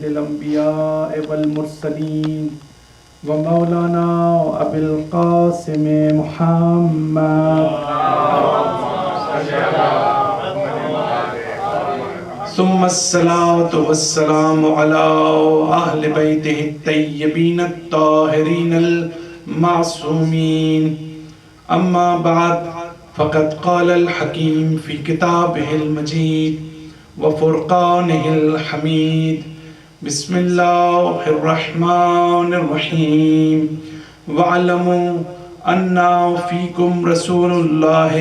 الأنبياء والمرسلين ومولانا أبي القاسم محمد ثم الصلاة والسلام على أهل بيته الطيبين الطاهرين المعصومين أما بعد فقد قال الحكيم في كتابه المجيد وفرقانه الحميد بسم الله الرحمن الرحيم واعلموا أن فيكم رسول الله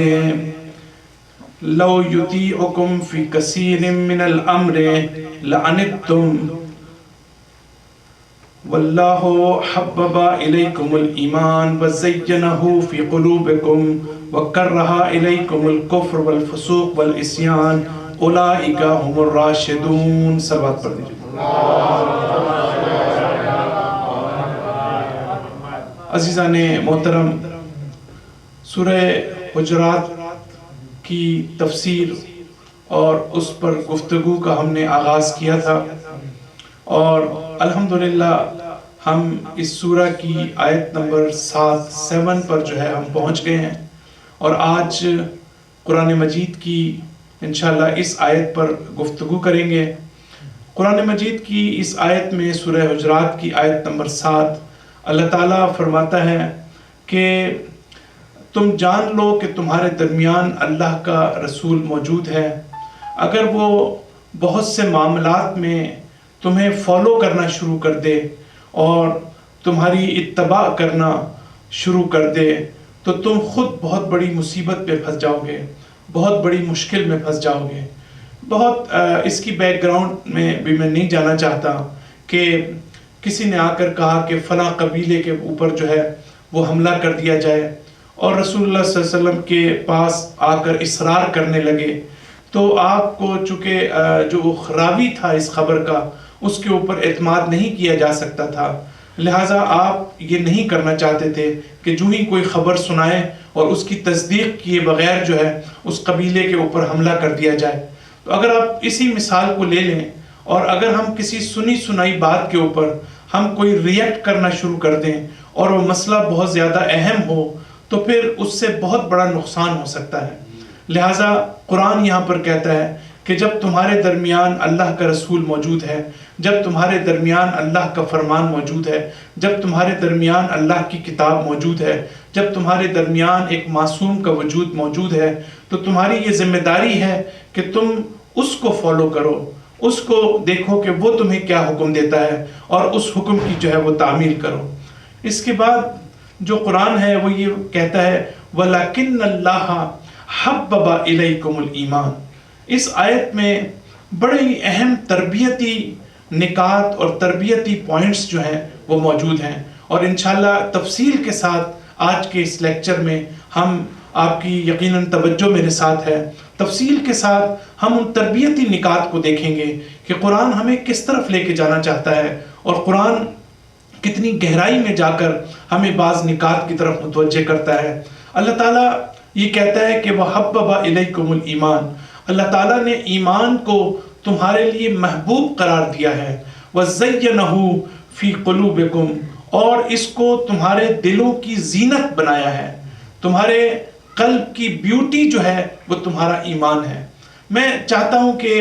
لو يطيعكم في كثير من الأمر لعنتم والله حبب إليكم الإيمان وزينه في قلوبكم وكره إليكم الكفر والفسوق والعصيان أولئك هم الراشدون. سبات پڑھ دیجئے. عزیزان محترم، سورہ حجرات کی تفسیر اور اس پر گفتگو کا ہم نے آغاز کیا تھا، اور الحمدللہ ہم اس سورہ کی آیت نمبر 7 پر جو ہے ہم پہنچ گئے ہیں، اور آج قرآن مجید کی انشاءاللہ اس آیت پر گفتگو کریں گے. قرآن مجید کی اس آیت میں سورہ حجرات کی آیت نمبر 7 اللہ تعالیٰ فرماتا ہے کہ تم جان لو کہ تمہارے درمیان اللہ کا رسول موجود ہے. اگر وہ بہت سے معاملات میں تمہیں فالو کرنا شروع کر دے اور تمہاری اتباع کرنا شروع کر دے تو تم خود بہت بڑی مصیبت پہ پھنس جاؤ گے، بہت بڑی مشکل میں پھنس جاؤ گے. بہت اس کی بیک گراؤنڈ میں بھی میں نہیں جانا چاہتا کہ کسی نے آ کر کہا کہ فلاں قبیلے کے اوپر جو ہے وہ حملہ کر دیا جائے، اور رسول اللہ صلی اللہ علیہ وسلم کے پاس آ کر اصرار کرنے لگے، تو آپ کو چونکہ جو راوی تھا اس خبر کا اس کے اوپر اعتماد نہیں کیا جا سکتا تھا، لہٰذا آپ یہ نہیں کرنا چاہتے تھے کہ جو ہی کوئی خبر سنائے اور اس کی تصدیق کیے بغیر جو ہے اس قبیلے کے اوپر حملہ کر دیا جائے. تو اگر آپ اسی مثال کو لے لیں اور اگر ہم کسی سنی سنائی بات کے اوپر ہم کوئی ریئیکٹ کرنا شروع کر دیں اور وہ مسئلہ بہت زیادہ اہم ہو تو پھر اس سے بہت بڑا نقصان ہو سکتا ہے. لہٰذا قرآن یہاں پر کہتا ہے کہ جب تمہارے درمیان اللہ کا رسول موجود ہے، جب تمہارے درمیان اللہ کا فرمان موجود ہے، جب تمہارے درمیان اللہ کی کتاب موجود ہے، جب تمہارے درمیان ایک معصوم کا وجود موجود ہے، تو تمہاری یہ ذمہ داری ہے کہ تم اس کو فالو کرو، اس کو دیکھو کہ وہ تمہیں کیا حکم دیتا ہے اور اس حکم کی جو ہے وہ تعمیل کرو. اس کے بعد جو قرآن ہے وہ یہ کہتا ہے وَلَكِنَّ اللَّهَ حَبَّبَ إِلَيْكُمُ الْإِيمَانِ. اس آیت میں بڑی اہم تربیتی نکات اور تربیتی پوائنٹس جو ہیں وہ موجود ہیں، اور انشاءاللہ تفصیل کے ساتھ آج کے اس لیکچر میں ہم آپ کی یقیناً توجہ میرے ساتھ ہے، تفصیل کے ساتھ ہم ان تربیتی نکات کو دیکھیں گے کہ قرآن ہمیں کس طرف لے کے جانا چاہتا ہے اور قرآن کتنی گہرائی میں جا کر ہمیں بعض نکات کی طرف متوجہ کرتا ہے. اللہ تعالیٰ یہ کہتا ہے کہ وَحَبَّبَ إِلَيْكُمُ الْإِيمَانِ. اللہ تعالیٰ نے ایمان کو تمہارے لیے محبوب قرار دیا ہے. وَزَيَّنَهُ فِي قُلُوبِكُمْ. اور اس کو تمہارے دلوں کی زینت بنایا ہے. تمہارے قلب کی بیوٹی جو ہے وہ تمہارا ایمان ہے. میں چاہتا ہوں کہ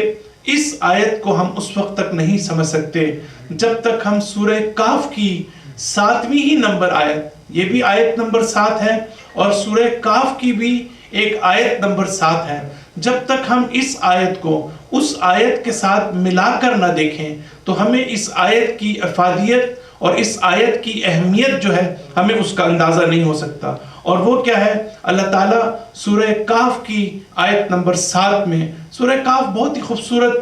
اس آیت کو ہم اس وقت تک نہیں سمجھ سکتے جب تک ہم سورہ کاف کی 7ویں ہی نمبر آیت، یہ بھی آیت نمبر 7 ہے اور سورہ کاف کی بھی ایک آیت نمبر 7 ہے، جب تک ہم اس آیت کو اس آیت کے ساتھ ملا کر نہ دیکھیں تو ہمیں اس آیت کی افادیت اور اس آیت کی اہمیت جو ہے ہمیں اس کا اندازہ نہیں ہو سکتا. اور وہ کیا ہے؟ اللہ تعالیٰ سورہ کاف کی آیت نمبر 7 میں، سورہ کاف بہت ہی خوبصورت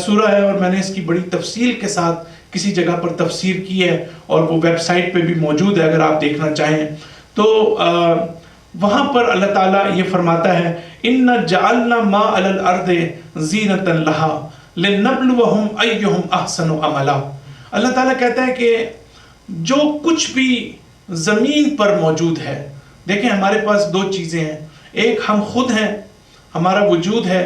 سورہ ہے اور میں نے اس کی بڑی تفصیل کے ساتھ کسی جگہ پر تفسیر کی ہے اور وہ ویب سائٹ پہ بھی موجود ہے اگر آپ دیکھنا چاہیں تو وہاں پر اللہ تعالیٰ یہ فرماتا ہے إِنَّ جَعَلْنَا مَا عَلَى الْأَرْضِ زِينَةً لَهَا لِنَبْلُوَهُمْ أَيُّهُمْ أَحْسَنُ عَمَلًا. اللہ تعالیٰ کہتا ہے کہ جو کچھ بھی زمین پر موجود ہے، دیکھیں ہمارے پاس دو چیزیں ہیں، ایک ہم خود ہیں، ہمارا وجود ہے،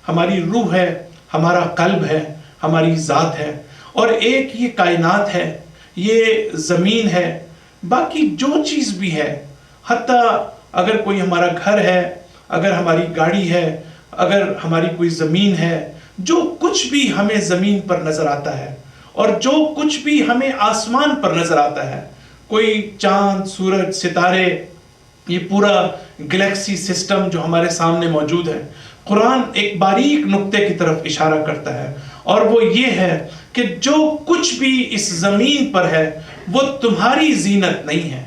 ہماری روح ہے، ہمارا قلب ہے، ہماری ذات ہے، اور ایک یہ کائنات ہے، یہ زمین ہے، باقی جو چیز بھی ہے، حتیٰ اگر کوئی ہمارا گھر ہے، اگر ہماری گاڑی ہے، اگر ہماری کوئی زمین ہے، جو کچھ بھی ہمیں زمین پر نظر آتا ہے اور جو کچھ بھی ہمیں آسمان پر نظر آتا ہے، کوئی چاند، سورج، ستارے، یہ پورا گلیکسی سسٹم جو ہمارے سامنے موجود ہے، قرآن ایک باریک نقطے کی طرف اشارہ کرتا ہے، اور وہ یہ ہے کہ جو کچھ بھی اس زمین پر ہے وہ تمہاری زینت نہیں ہے،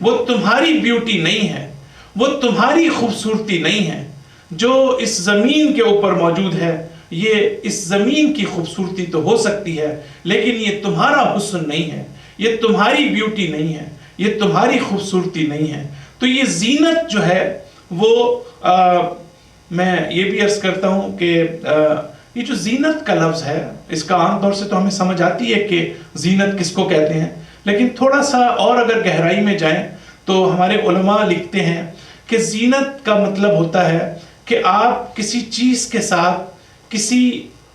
وہ تمہاری بیوٹی نہیں ہے، وہ تمہاری خوبصورتی نہیں ہے۔ جو اس زمین کے اوپر موجود ہے، یہ اس زمین کی خوبصورتی تو ہو سکتی ہے، لیکن یہ تمہارا حسن نہیں ہے، یہ تمہاری بیوٹی نہیں ہے، یہ تمہاری خوبصورتی نہیں ہے۔ تو یہ زینت جو ہے وہ میں یہ بھی عرض کرتا ہوں کہ یہ جو زینت کا لفظ ہے، اس کا عام طور سے تو ہمیں سمجھ آتی ہے کہ زینت کس کو کہتے ہیں، لیکن تھوڑا سا اور اگر گہرائی میں جائیں تو ہمارے علماء لکھتے ہیں کہ زینت کا مطلب ہوتا ہے کہ آپ کسی چیز کے ساتھ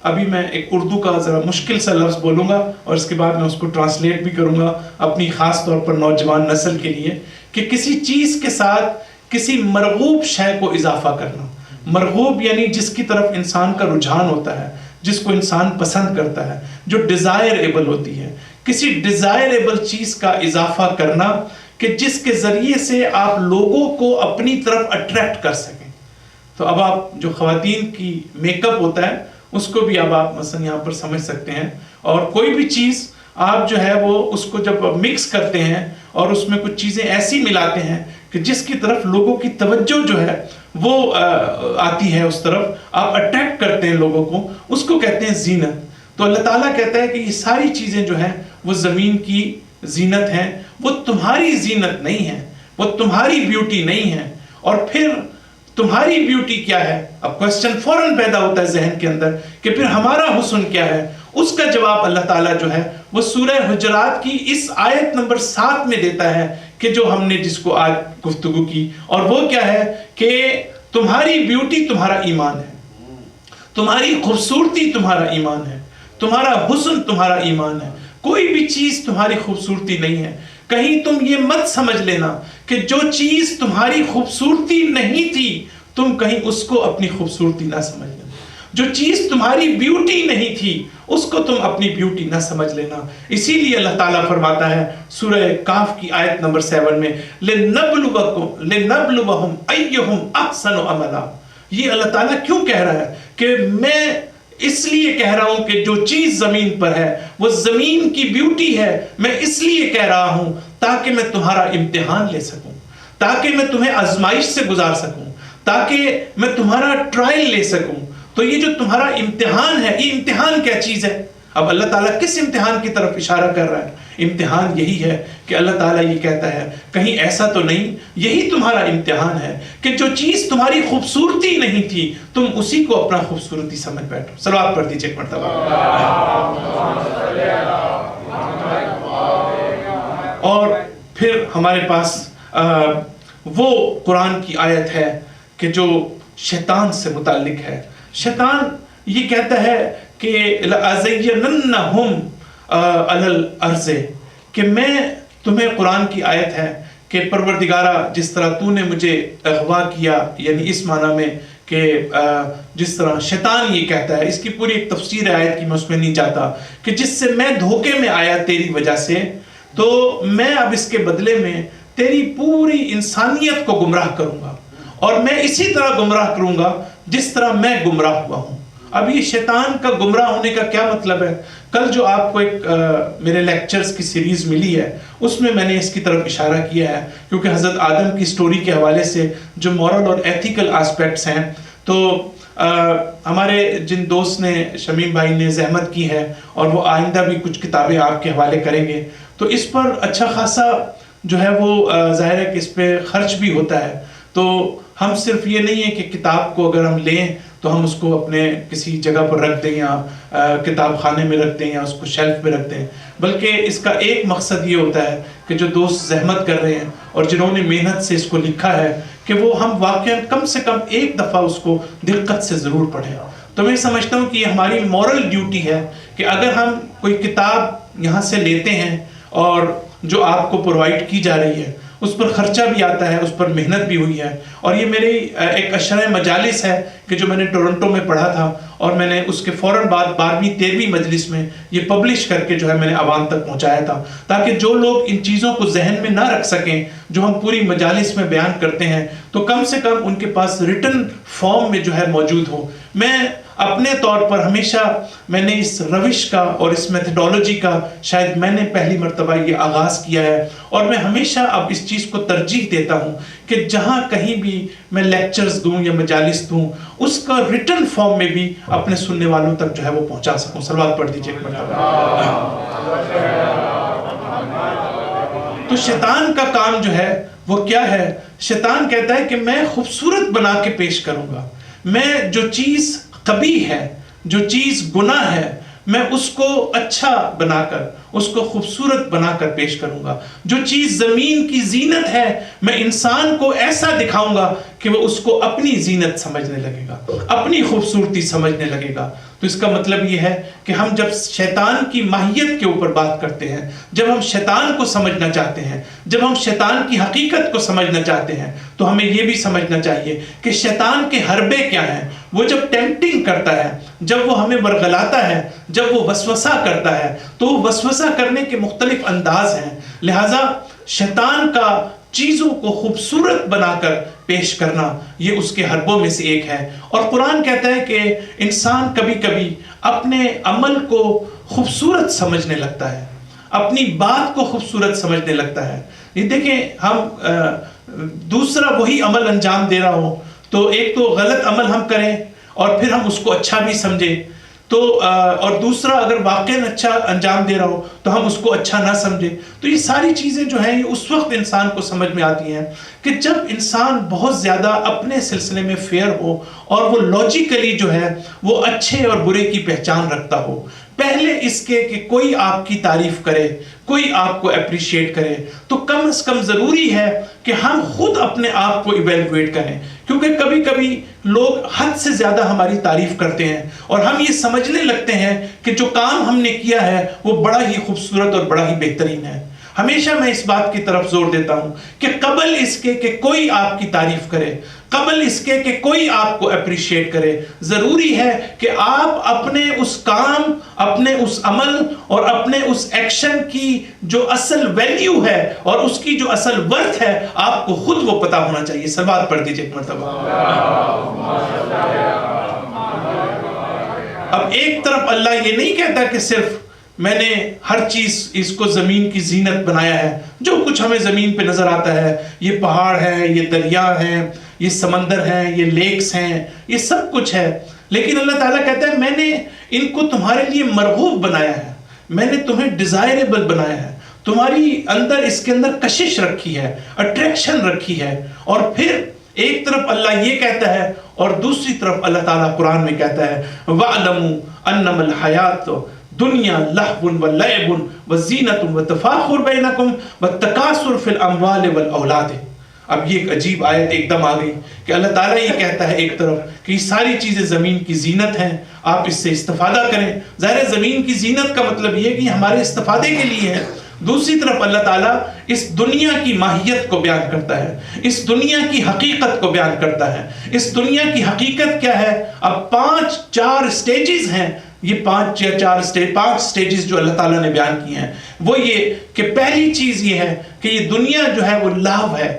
ابھی میں ایک اردو کا ذرا مشکل سا لفظ بولوں گا اور اس کے بعد میں اس کو ٹرانسلیٹ بھی کروں گا اپنی خاص طور پر نوجوان نسل کے لیے، کہ کسی چیز کے ساتھ کسی مرغوب شے کو اضافہ کرنا۔ مرغوب یعنی جس کی طرف انسان کا رجحان ہوتا ہے، جس کو انسان پسند کرتا ہے، جو ڈیزائریبل ہوتی ہے، کسی ڈیزائریبل چیز کا اضافہ کرنا کہ جس کے ذریعے سے آپ لوگوں کو اپنی طرف اٹریکٹ کر سکیں۔ تو اب آپ جو خواتین کی میک اپ ہوتا ہے اس کو بھی اب آپ مثلا یہاں پر سمجھ سکتے ہیں، اور کوئی بھی چیز آپ جو ہے وہ اس کو جب مکس کرتے ہیں اور اس میں کچھ چیزیں ایسی ملاتے ہیں کہ جس کی طرف لوگوں کی توجہ جو ہے وہ آتی ہے، اس طرف آپ اٹریکٹ کرتے ہیں لوگوں کو، اس کو کہتے ہیں زینت۔ تو اللہ تعالیٰ کہتا ہے کہ یہ ساری چیزیں جو ہیں وہ زمین کی زینت ہیں، وہ تمہاری زینت نہیں ہے، وہ تمہاری بیوٹی نہیں ہے۔ اور پھر تمہاری بیوٹی کیا ہے؟ اب کوسچن فوراً پیدا ہوتا ہے ذہن کے اندر کہ پھر ہمارا حسن کیا ہے؟ اس کا جواب اللہ تعالیٰ جو ہے وہ سورہ حجرات کی اس آیت نمبر 7 میں دیتا ہے کہ جو ہم نے جس کو آج گفتگو کی، اور وہ کیا ہے کہ تمہاری بیوٹی تمہارا ایمان ہے، تمہاری خوبصورتی تمہارا ایمان ہے، تمہارا حسن تمہارا ایمان ہے۔ کوئی بھی چیز تمہاری خوبصورتی نہیں ہے۔ کہیں تم یہ مت سمجھ لینا کہ جو چیز تمہاری خوبصورتی نہیں تھی تم کہیں اس کو اپنی خوبصورتی نہ سمجھ لینا، جو چیز تمہاری بیوٹی نہیں تھی اس کو تم اپنی بیوٹی نہ سمجھ لینا۔ اسی لیے اللہ تعالیٰ فرماتا ہے سورہ کاف کی آیت نمبر 7 میں لِنَبْلُوَهُمْ أَيُّهُمْ أَحْسَنُ عَمَلًا۔ یہ اللہ تعالیٰ کیوں کہہ رہا ہے کہ میں اس لیے کہہ رہا ہوں کہ جو چیز زمین پر ہے وہ زمین کی بیوٹی ہے، میں اس لیے کہہ رہا ہوں تاکہ میں تمہارا امتحان لے سکوں، تاکہ میں تمہیں آزمائش سے گزار سکوں، تاکہ میں تمہارا ٹرائل لے سکوں۔ تو یہ جو تمہارا امتحان ہے، یہ امتحان کیا چیز ہے؟ اب اللہ تعالیٰ کس امتحان کی طرف اشارہ کر رہا ہے؟ امتحان یہی ہے کہ اللہ تعالیٰ یہ کہتا ہے کہیں ایسا تو نہیں، یہی تمہارا امتحان ہے کہ جو چیز تمہاری خوبصورتی نہیں تھی تم اسی کو اپنا خوبصورتی سمجھ بیٹھو۔ صلوات پڑھ دیجیے ایک مرتبہ۔ اور پھر ہمارے پاس وہ قرآن کی آیت ہے کہ جو شیطان سے متعلق ہے۔ شیطان یہ کہتا ہے کہ لَأَزَيَّنَنَّهُمْ عَلَى الْأَرْضِ، کہ میں تمہیں قرآن کی آیت ہے کہ پروردگارہ جس طرح تو نے مجھے اغوا کیا، یعنی اس معنی میں کہ جس طرح شیطان یہ کہتا ہے، اس کی پوری ایک تفسیر آیت کی میں اس میں نہیں جاتا، کہ جس سے میں دھوکے میں آیا تیری وجہ سے، تو میں اب اس کے بدلے میں تیری پوری انسانیت کو گمراہ کروں گا، اور میں اسی طرح گمراہ کروں گا جس طرح میں گمراہ ہوا ہوں۔ اب یہ شیطان کا گمراہ ہونے کا کیا مطلب ہے؟ کل جو آپ کو ایک میرے لیکچرز کی سیریز ملی ہے اس میں نے اس کی طرف اشارہ کیا ہے، کیونکہ حضرت آدم کی سٹوری کے حوالے سے جو مورل اور ایتھیکل آسپیکٹس ہیں، تو ہمارے جن دوست نے، شمیم بھائی نے زحمت کی ہے اور وہ آئندہ بھی کچھ کتابیں آپ کے حوالے کریں گے، تو اس پر اچھا خاصا جو ہے وہ ظاہر ہے کہ اس پہ خرچ بھی ہوتا ہے۔ تو ہم صرف یہ نہیں ہے کہ کتاب کو اگر ہم لیں تو ہم اس کو اپنے کسی جگہ پر رکھ دیں یا کتاب خانے میں رکھ دیں یا اس کو شیلف میں رکھ دیں، بلکہ اس کا ایک مقصد یہ ہوتا ہے کہ جو دوست زحمت کر رہے ہیں اور جنہوں نے محنت سے اس کو لکھا ہے کہ وہ ہم واقعاً کم سے کم ایک دفعہ اس کو دقت سے ضرور پڑھیں۔ تو میں سمجھتا ہوں کہ یہ ہماری مورل ڈیوٹی ہے کہ اگر ہم کوئی کتاب یہاں سے لیتے ہیں اور جو آپ کو پرووائڈ کی جا رہی ہے اس پر خرچہ بھی آتا ہے, اس پر محنت بھی ہوئی ہے, اور یہ میری ایک اشرح مجالس ہے کہ جو میں نے ٹورنٹو میں پڑھا تھا, اور میں نے اس کے فوراً بعد 12ویں 13ویں مجلس میں یہ پبلش کر کے جو ہے میں نے عوام تک پہنچایا تھا, تاکہ جو لوگ ان چیزوں کو ذہن میں نہ رکھ سکیں جو ہم پوری مجالس میں بیان کرتے ہیں, تو کم سے کم ان کے پاس ریٹن فارم میں جو ہے موجود ہو. میں اپنے طور پر ہمیشہ میں نے اس روش کا اور اس میتھڈالوجی کا شاید میں نے پہلی مرتبہ یہ آغاز کیا ہے, اور میں ہمیشہ اب اس چیز کو ترجیح دیتا ہوں کہ جہاں کہیں بھی میں لیکچرز دوں یا مجالس دوں اس کا ریٹن فارم میں بھی اپنے سننے والوں تک جو ہے وہ پہنچا سکوں. صلوات پڑھ دیجئے ایک مرتبہ. تو شیطان کا کام جو ہے وہ کیا ہے؟ شیطان کہتا ہے کہ میں خوبصورت بنا کے پیش کروں گا, میں جو چیز قبیح ہے, جو چیز گناہ ہے, میں اس کو اچھا بنا کر, اس کو خوبصورت بنا کر پیش کروں گا. جو چیز زمین کی زینت ہے میں انسان کو ایسا دکھاؤں گا کہ وہ اس کو اپنی زینت سمجھنے لگے گا, اپنی خوبصورتی سمجھنے لگے گا. تو اس کا مطلب یہ ہے کہ ہم جب شیطان کی ماہیت کے اوپر بات کرتے ہیں, جب ہم شیطان کو سمجھنا چاہتے ہیں, جب ہم شیطان کی حقیقت کو سمجھنا چاہتے ہیں, تو ہمیں یہ بھی سمجھنا چاہیے کہ شیطان کے حربے کیا ہیں. وہ جب ٹیمپٹنگ کرتا ہے, جب وہ ہمیں ورغلاتا ہے, جب وہ وسوسہ کرتا ہے, تو وہ وسوسہ کرنے کے مختلف انداز ہیں. لہٰذا شیطان کا چیزوں کو خوبصورت بنا کر پیش کرنا یہ اس کے حربوں میں سے ایک ہے. اور قرآن کہتا ہے کہ انسان کبھی کبھی اپنے عمل کو خوبصورت سمجھنے لگتا ہے, اپنی بات کو خوبصورت سمجھنے لگتا ہے. یہ دیکھیں, ہم دوسرا وہی عمل انجام دے رہا ہو تو ایک تو غلط عمل ہم کریں اور پھر ہم اس کو اچھا بھی سمجھیں, تو اور دوسرا اگر واقعاً اچھا انجام دے رہا ہو تو ہم اس کو اچھا نہ سمجھیں. تو یہ ساری چیزیں جو ہیں یہ اس وقت انسان کو سمجھ میں آتی ہیں کہ جب انسان بہت زیادہ اپنے سلسلے میں فیئر ہو اور وہ لاجیکلی جو ہے وہ اچھے اور برے کی پہچان رکھتا ہو. پہلے اس کے کہ کوئی آپ کی تعریف کرے, کوئی آپ کو اپریشیٹ کرے, تو کم از کم ضروری ہے کہ ہم خود اپنے آپ کو ایویلویٹ کریں, کیونکہ کبھی کبھی لوگ حد سے زیادہ ہماری تعریف کرتے ہیں اور ہم یہ سمجھنے لگتے ہیں کہ جو کام ہم نے کیا ہے وہ بڑا ہی خوبصورت اور بڑا ہی بہترین ہے. ہمیشہ میں اس بات کی طرف زور دیتا ہوں کہ قبل اس کے کہ کوئی آپ کی تعریف کرے, قبل اس کے کہ کوئی آپ کو اپریشیٹ کرے, ضروری ہے کہ آپ اپنے اس کام, اپنے اس عمل اور اپنے اس ایکشن کی جو اصل ویلیو ہے اور اس کی جو اصل ورتھ ہے آپ کو خود وہ پتا ہونا چاہیے. صلوات پڑھ دیجئے ایک مرتبہ. اب ایک طرف اللہ یہ نہیں کہتا کہ صرف میں نے ہر چیز اس کو زمین کی زینت بنایا ہے, جو کچھ ہمیں زمین پہ نظر آتا ہے, یہ پہاڑ ہے, یہ دریا ہیں, یہ سمندر ہیں, یہ لیکس ہیں, یہ سب کچھ ہے, لیکن اللہ تعالیٰ کہتا ہے میں نے ان کو تمہارے لیے مرغوب بنایا ہے, میں نے تمہیں ڈیزائریبل بنایا ہے, تمہاری اندر اس کے اندر کشش رکھی ہے, اٹریکشن رکھی ہے. اور پھر ایک طرف اللہ یہ کہتا ہے اور دوسری طرف اللہ تعالیٰ قرآن میں کہتا ہے وَاعْلَمُوا أَنَّمَا الْحَيَاةُ دنیا لہو ولعب وزینت وتفاخر بینکم والتکاثر فی الاموال والاولاد. اب یہ ایک عجیب آیت ایک دم آ گئی کہ اللہ تعالیٰ یہ کہتا ہے ایک طرف کہ یہ ساری چیزیں زمین کی زینت ہیں, آپ اس سے استفادہ کریں. ظاہر زمین کی زینت کا مطلب یہ کہ یہ ہمارے استفادے کے لیے ہے. دوسری طرف اللہ تعالیٰ اس دنیا کی ماہیت کو بیان کرتا ہے, اس دنیا کی حقیقت کو بیان کرتا ہے. اس دنیا کی حقیقت کیا ہے؟ اب 4 سٹیجز ہیں. یہ 5 سٹیجز جو اللہ تعالیٰ نے بیان کی ہیں وہ یہ کہ پہلی چیز یہ ہے کہ یہ دنیا جو ہے وہ لہو ہے,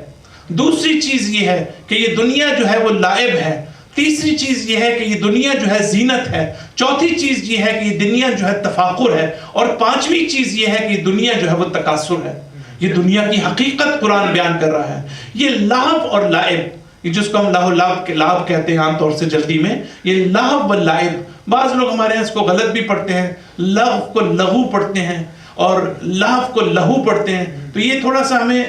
دوسری چیز یہ ہے کہ یہ دنیا جو ہے وہ لائب ہے, تیسری چیز یہ ہے کہ یہ دنیا جو ہے زینت ہے, چوتھی چیز یہ ہے کہ یہ دنیا جو ہے تفاخر ہے, اور پانچویں چیز یہ ہے کہ یہ دنیا جو ہے وہ تکاثر ہے. یہ دنیا کی حقیقت قرآن بیان کر رہا ہے. یہ لہو اور لائب, یہ جس کو ہم لہو کہتے ہیں عام طور سے جلدی میں, یہ لہو و لائب, بعض لوگ ہمارے یہاں اس کو غلط بھی پڑھتے ہیں, لغو کو لغو پڑھتے ہیں اور لہو کو لہو پڑھتے ہیں. تو یہ تھوڑا سا ہمیں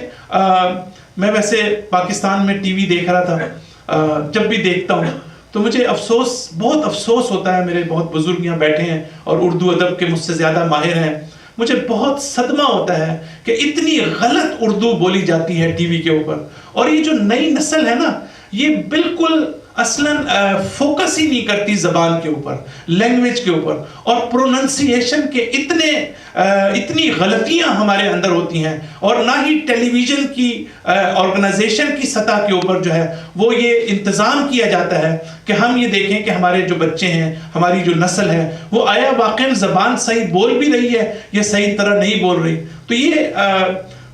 میں ویسے پاکستان میں ٹی وی دیکھ رہا تھا, جب بھی دیکھتا ہوں تو مجھے بہت افسوس ہوتا ہے. میرے بہت بزرگ یہاں بیٹھے ہیں اور اردو ادب کے مجھ سے زیادہ ماہر ہیں. مجھے بہت صدمہ ہوتا ہے کہ اتنی غلط اردو بولی جاتی ہے ٹی وی کے اوپر. اور یہ جو نئی نسل ہے نا, یہ بالکل اصلاً فوکس ہی نہیں کرتی زبان کے اوپر، لینگویج کے اوپر، اور پروننسیشن کے اتنی غلطیاں ہمارے اندر ہوتی ہیں، اور نہ ہی ٹیلی ویژن کی آرگنائزیشن کی سطح کے اوپر جو ہے وہ یہ انتظام کیا جاتا ہے کہ ہم یہ دیکھیں کہ ہمارے جو بچے ہیں، ہماری جو نسل ہے، وہ آیا واقعاً زبان صحیح بول بھی رہی ہے یا صحیح طرح نہیں بول رہی. تو یہ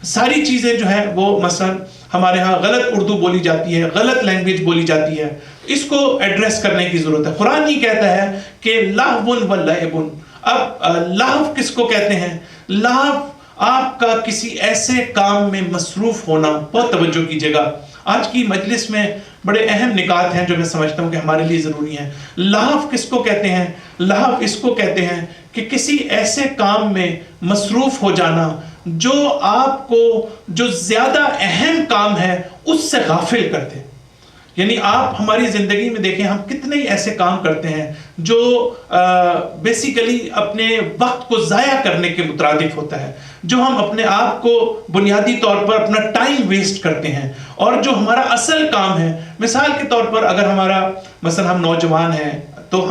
ساری چیزیں جو ہیں وہ مثلا ہمارے ہاں غلط اردو بولی جاتی ہے، غلط لینگویج بولی جاتی ہے، اس کو ایڈریس کرنے کی ضرورت ہے. قرآن یہ کہتا ہے کہ لہو و لعب. اب لہو کس کو کہتے ہیں؟ لہو آپ کا کسی ایسے کام میں مصروف ہونا. بہت توجہ کیجیے گا، آج کی مجلس میں بڑے اہم نکات ہیں جو میں سمجھتا ہوں کہ ہمارے لیے ضروری ہیں. لہو کس کو کہتے ہیں؟ لہو اس کو کہتے ہیں کہ کسی ایسے کام میں مصروف ہو جانا جو آپ کو جو زیادہ اہم کام ہے اس سے غافل کرتے. یعنی آپ ہماری زندگی میں دیکھیں ہم کتنے ہی ایسے کام کرتے ہیں جو بیسیکلی اپنے وقت کو ضائع کرنے کے مترادف ہوتا ہے، جو ہم اپنے آپ کو بنیادی طور پر اپنا ٹائم ویسٹ کرتے ہیں، اور جو ہمارا اصل کام ہے. مثال کے طور پر اگر ہمارا مثلا ہم نوجوان ہیں تو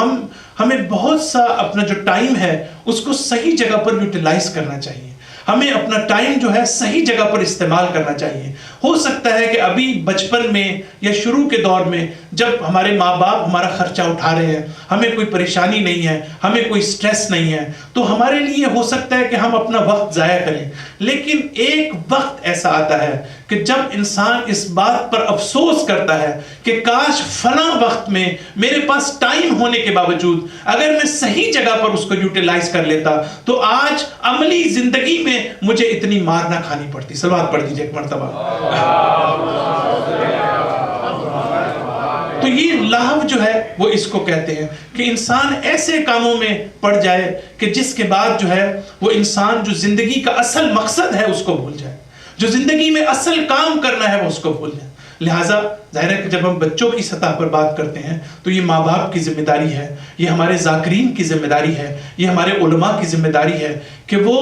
ہمیں بہت سا اپنا جو ٹائم ہے اس کو صحیح جگہ پر یوٹیلائز کرنا چاہیے. ہمیں اپنا ٹائم جو ہے صحیح جگہ پر استعمال کرنا چاہیے. ہو سکتا ہے کہ ابھی بچپن میں یا شروع کے دور میں جب ہمارے ماں باپ ہمارا خرچہ اٹھا رہے ہیں، ہمیں کوئی پریشانی نہیں ہے، ہمیں کوئی سٹریس نہیں ہے، تو ہمارے لیے ہو سکتا ہے کہ ہم اپنا وقت ضائع کریں. لیکن ایک وقت ایسا آتا ہے کہ جب انسان اس بات پر افسوس کرتا ہے کہ کاش فلاں وقت میں میرے پاس ٹائم ہونے کے باوجود اگر میں صحیح جگہ پر اس کو یوٹیلائز کر لیتا تو آج عملی زندگی میں مجھے اتنی مار نہ کھانی پڑتی. صلوات پڑھ دیجئے ایک مرتبہ. تو یہ لہو جو ہے وہ اس کو کہتے ہیں کہ انسان ایسے کاموں میں پڑ جائے کہ جس کے بعد جو ہے وہ انسان جو زندگی کا اصل مقصد ہے اس کو بھول جائے، جو زندگی میں اصل کام کرنا ہے وہ اس کو بھول جائے. لہٰذا ظاہر ہے کہ جب ہم بچوں کی سطح پر بات کرتے ہیں تو یہ ماں باپ کی ذمہ داری ہے، یہ ہمارے ذاکرین کی ذمہ داری ہے، یہ ہمارے علماء کی ذمہ داری ہے کہ وہ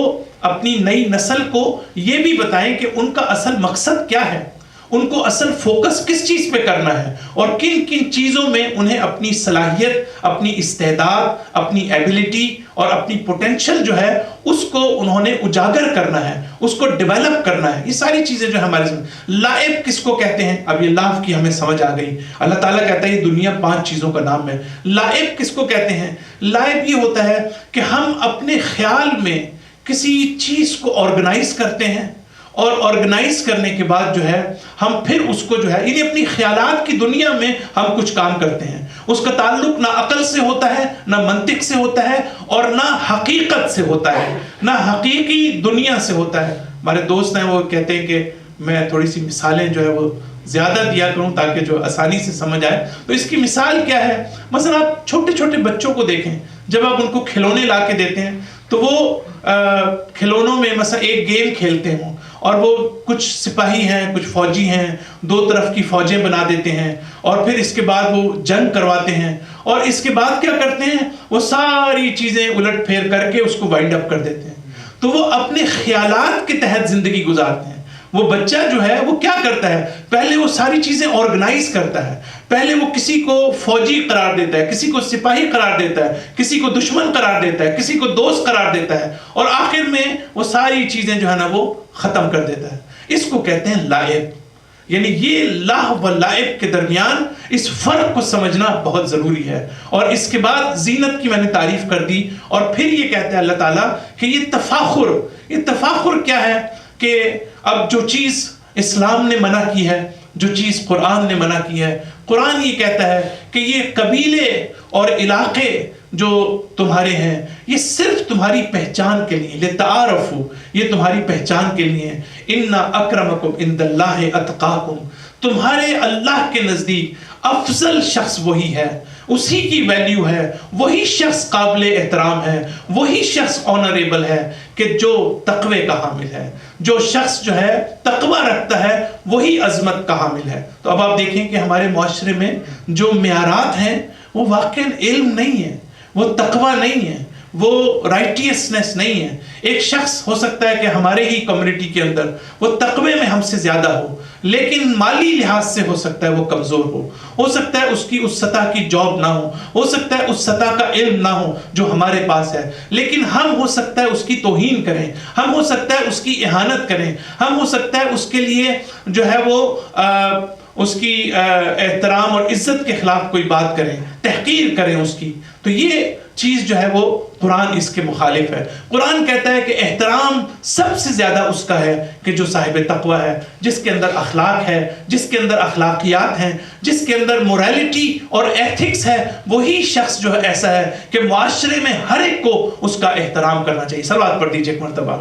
اپنی نئی نسل کو یہ بھی بتائیں کہ ان کا اصل مقصد کیا ہے، ان کو اصل فوکس کس چیز پہ کرنا ہے، اور کن کن چیزوں میں انہیں اپنی صلاحیت، اپنی استعداد، اپنی ایبیلٹی اور اپنی پوٹینشل جو ہے اس کو انہوں نے اجاگر کرنا ہے، اس کو ڈیولپ کرنا ہے. یہ ساری چیزیں جو ہمارے لائب کس کو کہتے ہیں؟ اب یہ لاف کی ہمیں سمجھ آ گئی. اللہ تعالیٰ کہتا ہے یہ دنیا 5 چیزوں کا نام ہے. لائب کس کو کہتے ہیں؟ لائب یہ ہوتا ہے کہ ہم اپنے خیال میں کسی چیز کو آرگنائز کرتے ہیں، اور آرگنائز کرنے کے بعد جو ہے ہم پھر اس کو جو ہے یعنی اپنی خیالات کی دنیا میں ہم کچھ کام کرتے ہیں. اس کا تعلق نہ عقل سے ہوتا ہے، نہ منطق سے ہوتا ہے، اور نہ حقیقت سے ہوتا ہے، نہ حقیقی دنیا سے ہوتا ہے. ہمارے دوست ہیں وہ کہتے ہیں کہ میں تھوڑی سی مثالیں جو ہے وہ زیادہ دیا کروں تاکہ جو آسانی سے سمجھ آئے. تو اس کی مثال کیا ہے؟ مثلا آپ چھوٹے چھوٹے بچوں کو دیکھیں، جب آپ ان کو کھلونے لا کے دیتے ہیں تو وہ کھلونوں میں مثلا ایک گیم کھیلتے ہوں، اور وہ کچھ سپاہی ہیں، کچھ فوجی ہیں، 2 طرف کی فوجیں بنا دیتے ہیں، اور پھر اس کے بعد وہ جنگ کرواتے ہیں، اور اس کے بعد کیا کرتے ہیں؟ وہ ساری چیزیں الٹ پھیر کر کے اس کو وائنڈ اپ کر دیتے ہیں. تو وہ اپنے خیالات کے تحت زندگی گزارتے ہیں. وہ بچہ جو ہے وہ کیا کرتا ہے؟ پہلے وہ ساری چیزیں آرگنائز کرتا ہے، پہلے وہ کسی کو فوجی قرار دیتا ہے، کسی کو سپاہی قرار دیتا ہے، کسی کو دشمن قرار دیتا ہے، کسی کو دوست قرار دیتا ہے، اور آخر میں وہ ساری چیزیں جو ہے نا وہ ختم کر دیتا ہے. اس کو کہتے ہیں لائب. یعنی یہ لہو و لعب کے درمیان اس فرق کو سمجھنا بہت ضروری ہے. اور اس کے بعد زینت کی میں نے تعریف کر دی، اور پھر یہ کہتے ہیں اللہ تعالیٰ کہ یہ تفاخر کیا ہے کہ اب جو چیز اسلام نے منع کی ہے، جو چیز قرآن نے منع کی ہے، قرآن یہ کہتا ہے کہ یہ قبیلے اور علاقے جو تمہارے ہیں یہ صرف تمہاری پہچان کے لیے، لتعارفوا، یہ تمہاری پہچان کے لیے. ان اکرمکم عند اللہ اتقاکم، تمہارے اللہ کے نزدیک افضل شخص وہی ہے، اسی کی ویلیو ہے، وہی شخص قابل احترام ہے، وہی شخص آنریبل ہے کہ جو تقوی کا حامل ہے. جو شخص جو ہے تقوی رکھتا ہے وہی عظمت کا حامل ہے. تو اب آپ دیکھیں کہ ہمارے معاشرے میں جو معیارات ہیں وہ واقعاً علم نہیں ہے، وہ تقوی نہیں ہے، وہ رائٹیسنس نہیں ہے. ایک شخص ہو سکتا ہے کہ ہمارے ہی کمیونٹی کے اندر وہ تقوی میں ہم سے زیادہ ہو, لیکن مالی لحاظ سے ہو سکتا ہے وہ کمزور ہو سکتا ہے اس کی اس سطح کی جاب نہ ہو سکتا ہے اس سطح کا علم نہ ہو جو ہمارے پاس ہے, لیکن ہم ہو سکتا ہے اس کی توہین کریں, ہم ہو سکتا ہے اس کی اہانت کریں, ہم ہو سکتا ہے اس کے لیے جو ہے وہ اس کی احترام اور عزت کے خلاف کوئی بات کریں, تحقیر کریں اس کی. تو یہ چیز جو ہے وہ قرآن اس کے مخالف ہے. قرآن کہتا ہے کہ احترام سب سے زیادہ اس کا ہے کہ جو صاحب تقوی ہے, جس کے اندر اخلاق ہے, جس کے اندر اخلاقیات ہیں, جس کے اندر موریلٹی اور ایتھکس ہے, وہی شخص جو ہے ایسا ہے کہ معاشرے میں ہر ایک کو اس کا احترام کرنا چاہیے. صلوات پڑھ دیجیے ایک مرتبہ.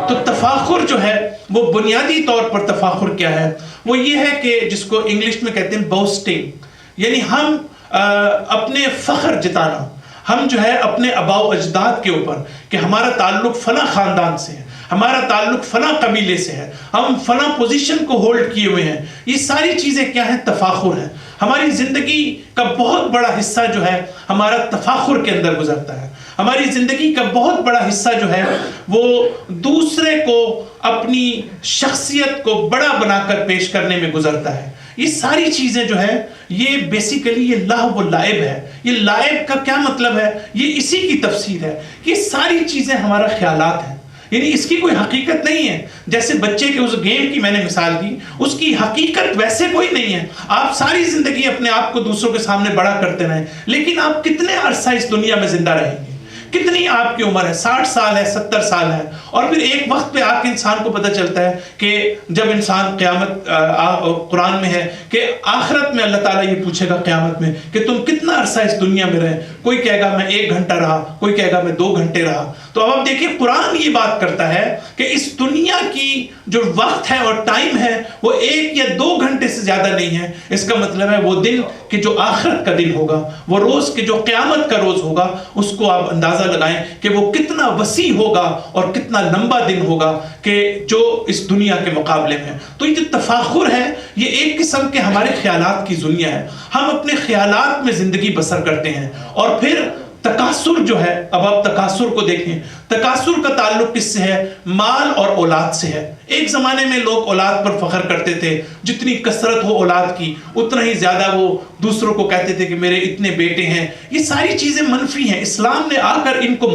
تو تفاخر جو ہے وہ بنیادی طور پر تفاخر کیا ہے, وہ یہ ہے کہ جس کو انگلش میں کہتے ہیں بوسٹنگ, یعنی ہم اپنے فخر جتانا, ہم جو ہے اپنے آباء و اجداد کے اوپر کہ ہمارا تعلق فلاں خاندان سے ہے, ہمارا تعلق فلاں قبیلے سے ہے, ہم فلاں پوزیشن کو ہولڈ کیے ہوئے ہیں. یہ ساری چیزیں کیا ہیں؟ تفاخر ہیں. ہماری زندگی کا بہت بڑا حصہ جو ہے ہمارا تفاخر کے اندر گزرتا ہے. ہماری زندگی کا بہت بڑا حصہ جو ہے وہ دوسرے کو اپنی شخصیت کو بڑا بنا کر پیش کرنے میں گزرتا ہے. یہ ساری چیزیں جو ہے یہ بیسیکلی یہ لہو و لعب ہے. یہ لعب کا کیا مطلب ہے؟ یہ اسی کی تفسیر ہے. یہ ساری چیزیں ہمارا خیالات ہیں, یعنی اس کی کوئی حقیقت نہیں ہے. جیسے بچے کے اس گیم کی میں نے مثال دی, اس کی حقیقت ویسے کوئی نہیں ہے. آپ ساری زندگی اپنے آپ کو دوسروں کے سامنے بڑا کرتے رہیں, لیکن آپ کتنے عرصہ اس دنیا میں زندہ رہیں گے؟ کتنی آپ کی عمر ہے؟ 60 سال ہے, 70 سال ہے. اور پھر ایک وقت پہ آ کے انسان کو پتہ چلتا ہے کہ جب انسان قیامت, قرآن میں ہے کہ آخرت میں اللہ تعالیٰ یہ پوچھے گا قیامت میں کہ تم کتنا عرصہ اس دنیا میں رہے. کوئی کہے گا میں 1 گھنٹہ رہا, کوئی کہے گا میں 2 گھنٹے رہا. تو اب آپ دیکھیں قرآن یہ بات کرتا ہے کہ اس دنیا کی جو وقت ہے اور ٹائم ہے وہ 1 یا 2 گھنٹے سے زیادہ نہیں ہے. اس کا مطلب ہے وہ دن کہ جو آخرت کا دن ہوگا, وہ روز کہ جو قیامت کا روز ہوگا, اس کو آپ اندازہ لگائیں کہ وہ کتنا وسیع ہوگا اور کتنا لمبا دن ہوگا کہ جو اس دنیا کے مقابلے میں. تو یہ جو تفاخر ہے یہ ایک قسم کے ہمارے خیالات کی دنیا ہے. ہم اپنے خیالات میں زندگی بسر کرتے ہیں. اور پھر تکاثر جو ہے, اب آپ تکاثر کو دیکھیں, تکاثر کا تعلق کس سے ہے؟ مال اور اولاد سے ہے. ایک زمانے میں لوگ اولاد پر فخر کرتے تھے, جتنی کثرت ہو اولاد کی اتنا ہی زیادہ وہ دوسروں کو کہتے تھے کہ میرے اتنے بیٹے ہیں. یہ ساری چیزیں منفی ہیں. اسلام نے آ کر ان کو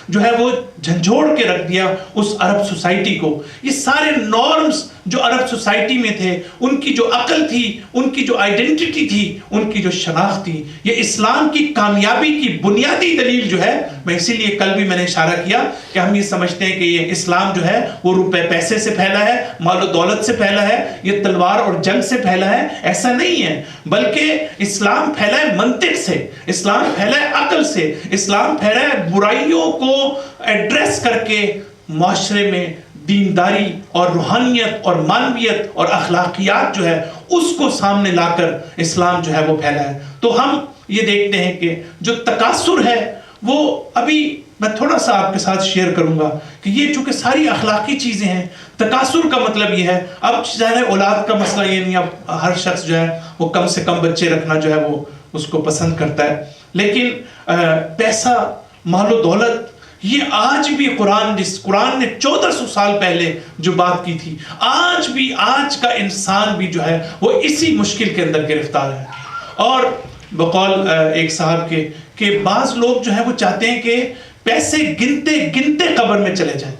جو ہے وہ جھنجھوڑ کے رکھ دیا اس عرب سوسائٹی کو. یہ سارے نارمز جو عرب سوسائٹی میں تھے, ان کی جو عقل تھی, ان کی جو آئیڈینٹی تھی, ان کی جو شناخت تھی, یہ اسلام کی کامیابی کی بنیادی دلیل جو ہے. میں اسی لیے کل بھی میں نے اشارہ کیا کہ ہم یہ سمجھتے ہیں کہ یہ اسلام جو ہے وہ روپے پیسے سے پھیلا ہے, مال و دولت سے پھیلا ہے, یہ تلوار اور جنگ سے پھیلا ہے. ایسا نہیں ہے, بلکہ اسلام پھیلا ہے منطق سے, اسلام پھیلا ہے عقل سے, اسلام پھیلا ہے برائیوں کو ایڈریس کر کے معاشرے میں دینداری اور روحانیت اور معنویت اور اخلاقیات جو ہے اس کو سامنے لا کر اسلام جو ہے وہ پھیلا ہے. تو ہم یہ دیکھتے ہیں کہ جو تکاثر ہے وہ ابھی میں تھوڑا سا آپ کے ساتھ شیئر کروں گا کہ یہ چونکہ ساری اخلاقی چیزیں ہیں. تکاثر کا مطلب یہ ہے, اب ظاہر اولاد کا مسئلہ یہ نہیں, اب ہر شخص جو ہے وہ کم سے کم بچے رکھنا جو ہے وہ اس کو پسند کرتا ہے, لیکن پیسہ, مال و دولت, یہ آج بھی قرآن نے 1400 سال پہلے جو بات کی تھی, آج بھی آج کا انسان بھی جو ہے وہ اسی مشکل کے اندر گرفتار ہے. اور بقول ایک صاحب کے کہ بعض لوگ جو ہے وہ چاہتے ہیں کہ پیسے گنتے گنتے قبر میں چلے جائیں,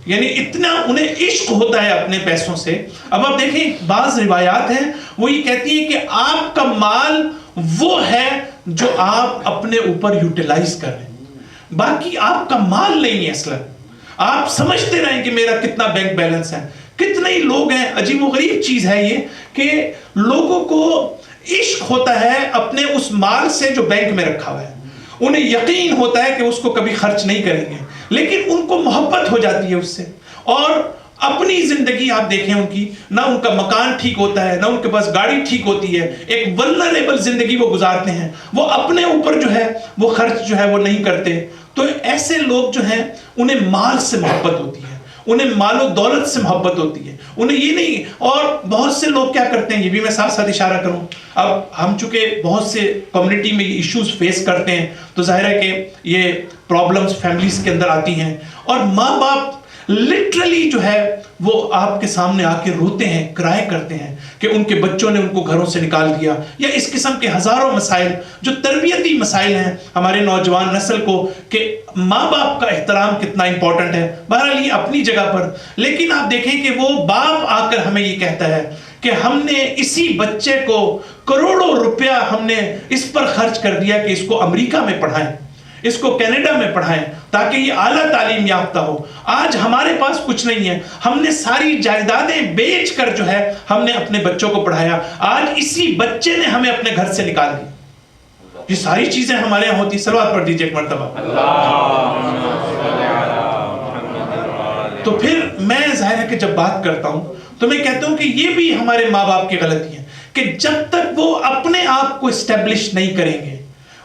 یعنی اتنا انہیں عشق ہوتا ہے اپنے پیسوں سے. اب آپ دیکھیں بعض روایات ہیں وہ یہ کہتی ہیں کہ آپ کا مال وہ ہے جو آپ اپنے اوپر یوٹیلائز کر رہے ہیں, باقی آپ کا مال نہیں ہے. اصلا آپ سمجھتے رہیں کہ میرا کتنا بینک بیلنس ہے. کتنے ہی لوگ ہیں, عجیب و غریب چیز ہے یہ کہ لوگوں کو عشق ہوتا ہے اپنے اس مال سے جو بینک میں رکھا ہوا ہے. انہیں یقین ہوتا ہے کہ اس کو کبھی خرچ نہیں کریں گے, لیکن ان کو محبت ہو جاتی ہے اس سے. اور اپنی زندگی آپ دیکھیں ان کی, نہ ان کا مکان ٹھیک ہوتا ہے, نہ ان کے پاس گاڑی ٹھیک ہوتی ہے, ایک ولنریبل زندگی وہ گزارتے ہیں. وہ اپنے اوپر جو ہے وہ خرچ جو ہے وہ نہیں کرتے. تو ایسے لوگ جو ہیں انہیں مال سے محبت ہوتی ہے, انہیں مال و دولت سے محبت ہوتی ہے، انہیں یہ نہیں. اور بہت سے لوگ کیا کرتے ہیں، یہ بھی میں ساتھ ساتھ اشارہ کروں، اب ہم چونکہ بہت سے کمیونٹی میں یہ ایشوز فیس کرتے ہیں تو ظاہر ہے کہ یہ پرابلمز فیملیز کے اندر آتی ہیں، اور ماں باپ لٹرلی جو ہے وہ آپ کے سامنے آ کے روتے ہیں، کرائے کرتے ہیں کہ ان کے بچوں نے ان کو گھروں سے نکال دیا، یا اس قسم کے ہزاروں مسائل جو تربیتی مسائل ہیں ہمارے نوجوان نسل کو، کہ ماں باپ کا احترام کتنا امپورٹنٹ ہے. بہرحال یہ اپنی جگہ پر، لیکن آپ دیکھیں کہ وہ باپ آ کر ہمیں یہ کہتا ہے کہ ہم نے اسی بچے کو کروڑوں روپیہ ہم نے اس پر خرچ کر دیا کہ اس کو امریکہ میں پڑھائیں، اس کو کینیڈا میں پڑھائیں تاکہ یہ اعلیٰ تعلیم یافتہ ہو. آج ہمارے پاس کچھ نہیں ہے، ہم نے ساری جائیدادیں بیچ کر جو ہے ہم نے اپنے بچوں کو پڑھایا، آج اسی بچے نے ہمیں اپنے گھر سے نکال دیا. یہ ساری چیزیں ہمارے یہاں ہوتی. صلوات پڑھ دیجئے ایک مرتبہ. تو پھر میں ظاہر ہے کہ جب بات کرتا ہوں تو میں کہتا ہوں کہ یہ بھی ہمارے ماں باپ کی غلطی ہے کہ جب تک وہ اپنے آپ کو اسٹیبلش نہیں کریں گے،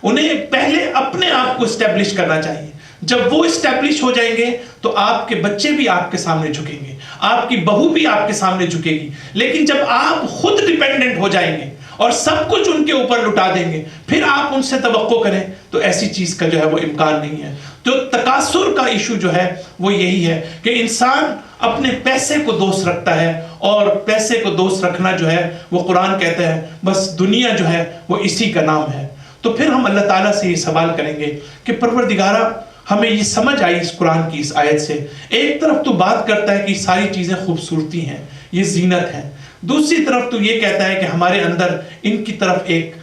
انہیں پہلے اپنے آپ کو اسٹیبلش کرنا چاہیے. جب وہ اسٹیبلش ہو جائیں گے تو آپ کے بچے بھی آپ کے سامنے جھکیں گے، آپ کی بہو بھی آپ کے سامنے جھکے گی. لیکن جب آپ خود ڈیپینڈنٹ ہو جائیں گے اور سب کچھ ان کے اوپر لٹا دیں گے، پھر آپ ان سے توقع کریں تو ایسی چیز کا جو ہے وہ امکان نہیں ہے. تو تکاثر کا ایشو جو ہے وہ یہی ہے کہ انسان اپنے پیسے کو دوست رکھتا ہے، اور پیسے کو دوست رکھنا جو ہے وہ قرآن کہتا ہے بس دنیا جو ہے وہ اسی کا نام ہے. تو پھر ہم اللہ تعالیٰ سے یہ سوال کریں گے کہ پروردگارہ ہمیں یہ سمجھ آئی اس قرآن کی اس آیت سے، ایک طرف تو بات کرتا ہے کہ ساری چیزیں خوبصورتی ہیں، یہ زینت ہے، دوسری طرف تو یہ کہتا ہے کہ ہمارے اندر ان کی طرف ایک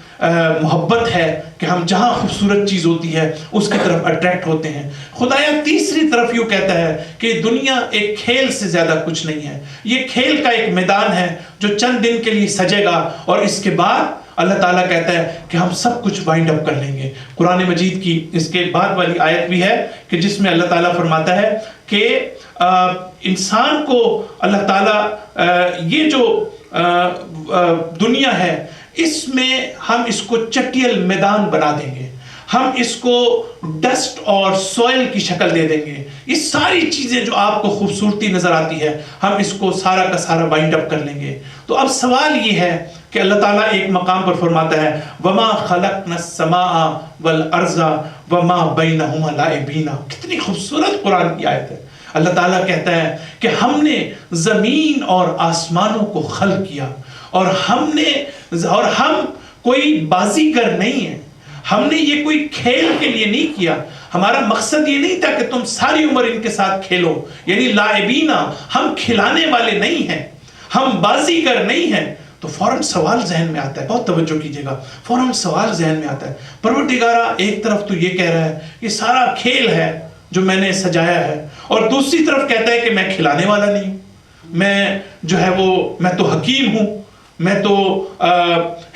محبت ہے کہ ہم جہاں خوبصورت چیز ہوتی ہے اس کی طرف اٹریکٹ ہوتے ہیں. خدایا تیسری طرف یوں کہتا ہے کہ دنیا ایک کھیل سے زیادہ کچھ نہیں ہے، یہ کھیل کا ایک میدان ہے جو چند دن کے لیے سجے گا، اور اس کے بعد اللہ تعالیٰ کہتا ہے کہ ہم سب کچھ وائنڈ اپ کر لیں گے. قرآن مجید کی اس کے بعد والی آیت بھی ہے کہ جس میں اللہ تعالیٰ فرماتا ہے کہ انسان کو اللہ تعالیٰ یہ جو دنیا ہے اس میں ہم اس کو چٹیل میدان بنا دیں گے، ہم اس کو ڈسٹ اور سوئل کی شکل دے دیں گے. یہ ساری چیزیں جو آپ کو خوبصورتی نظر آتی ہے ہم اس کو سارا کا سارا وائنڈ اپ کر لیں گے. تو اب سوال یہ ہے کہ اللہ تعالیٰ ایک مقام پر فرماتا ہے وَمَا خَلَقْنَا السَّمَاءَ وَالْأَرْضَ وَمَا بَيْنَهُمَا لَاعِبِينَ. کتنی خوبصورت قرآن کی آیت ہے. اللہ تعالیٰ کہتا ہے کہ ہم نے زمین اور آسمانوں کو خلق کیا، اور ہم کوئی بازیگر نہیں ہیں، ہم نے یہ کوئی کھیل کے لیے نہیں کیا. ہمارا مقصد یہ نہیں تھا کہ تم ساری عمر ان کے ساتھ کھیلو، یعنی لاعبینا، ہم کھلانے والے نہیں ہیں، ہم بازیگر نہیں ہیں. تو فوراً سوال ذہن میں آتا ہے، بہت توجہ کیجئے گا، فوراً سوال ذہن میں آتا ہے پروردگارہ ایک طرف تو یہ کہہ رہا ہے یہ سارا کھیل ہے جو میں نے سجایا ہے، اور دوسری طرف کہتا ہے کہ میں کھلانے والا نہیں ہوں، میں جو ہے وہ میں تو حکیم ہوں، میں تو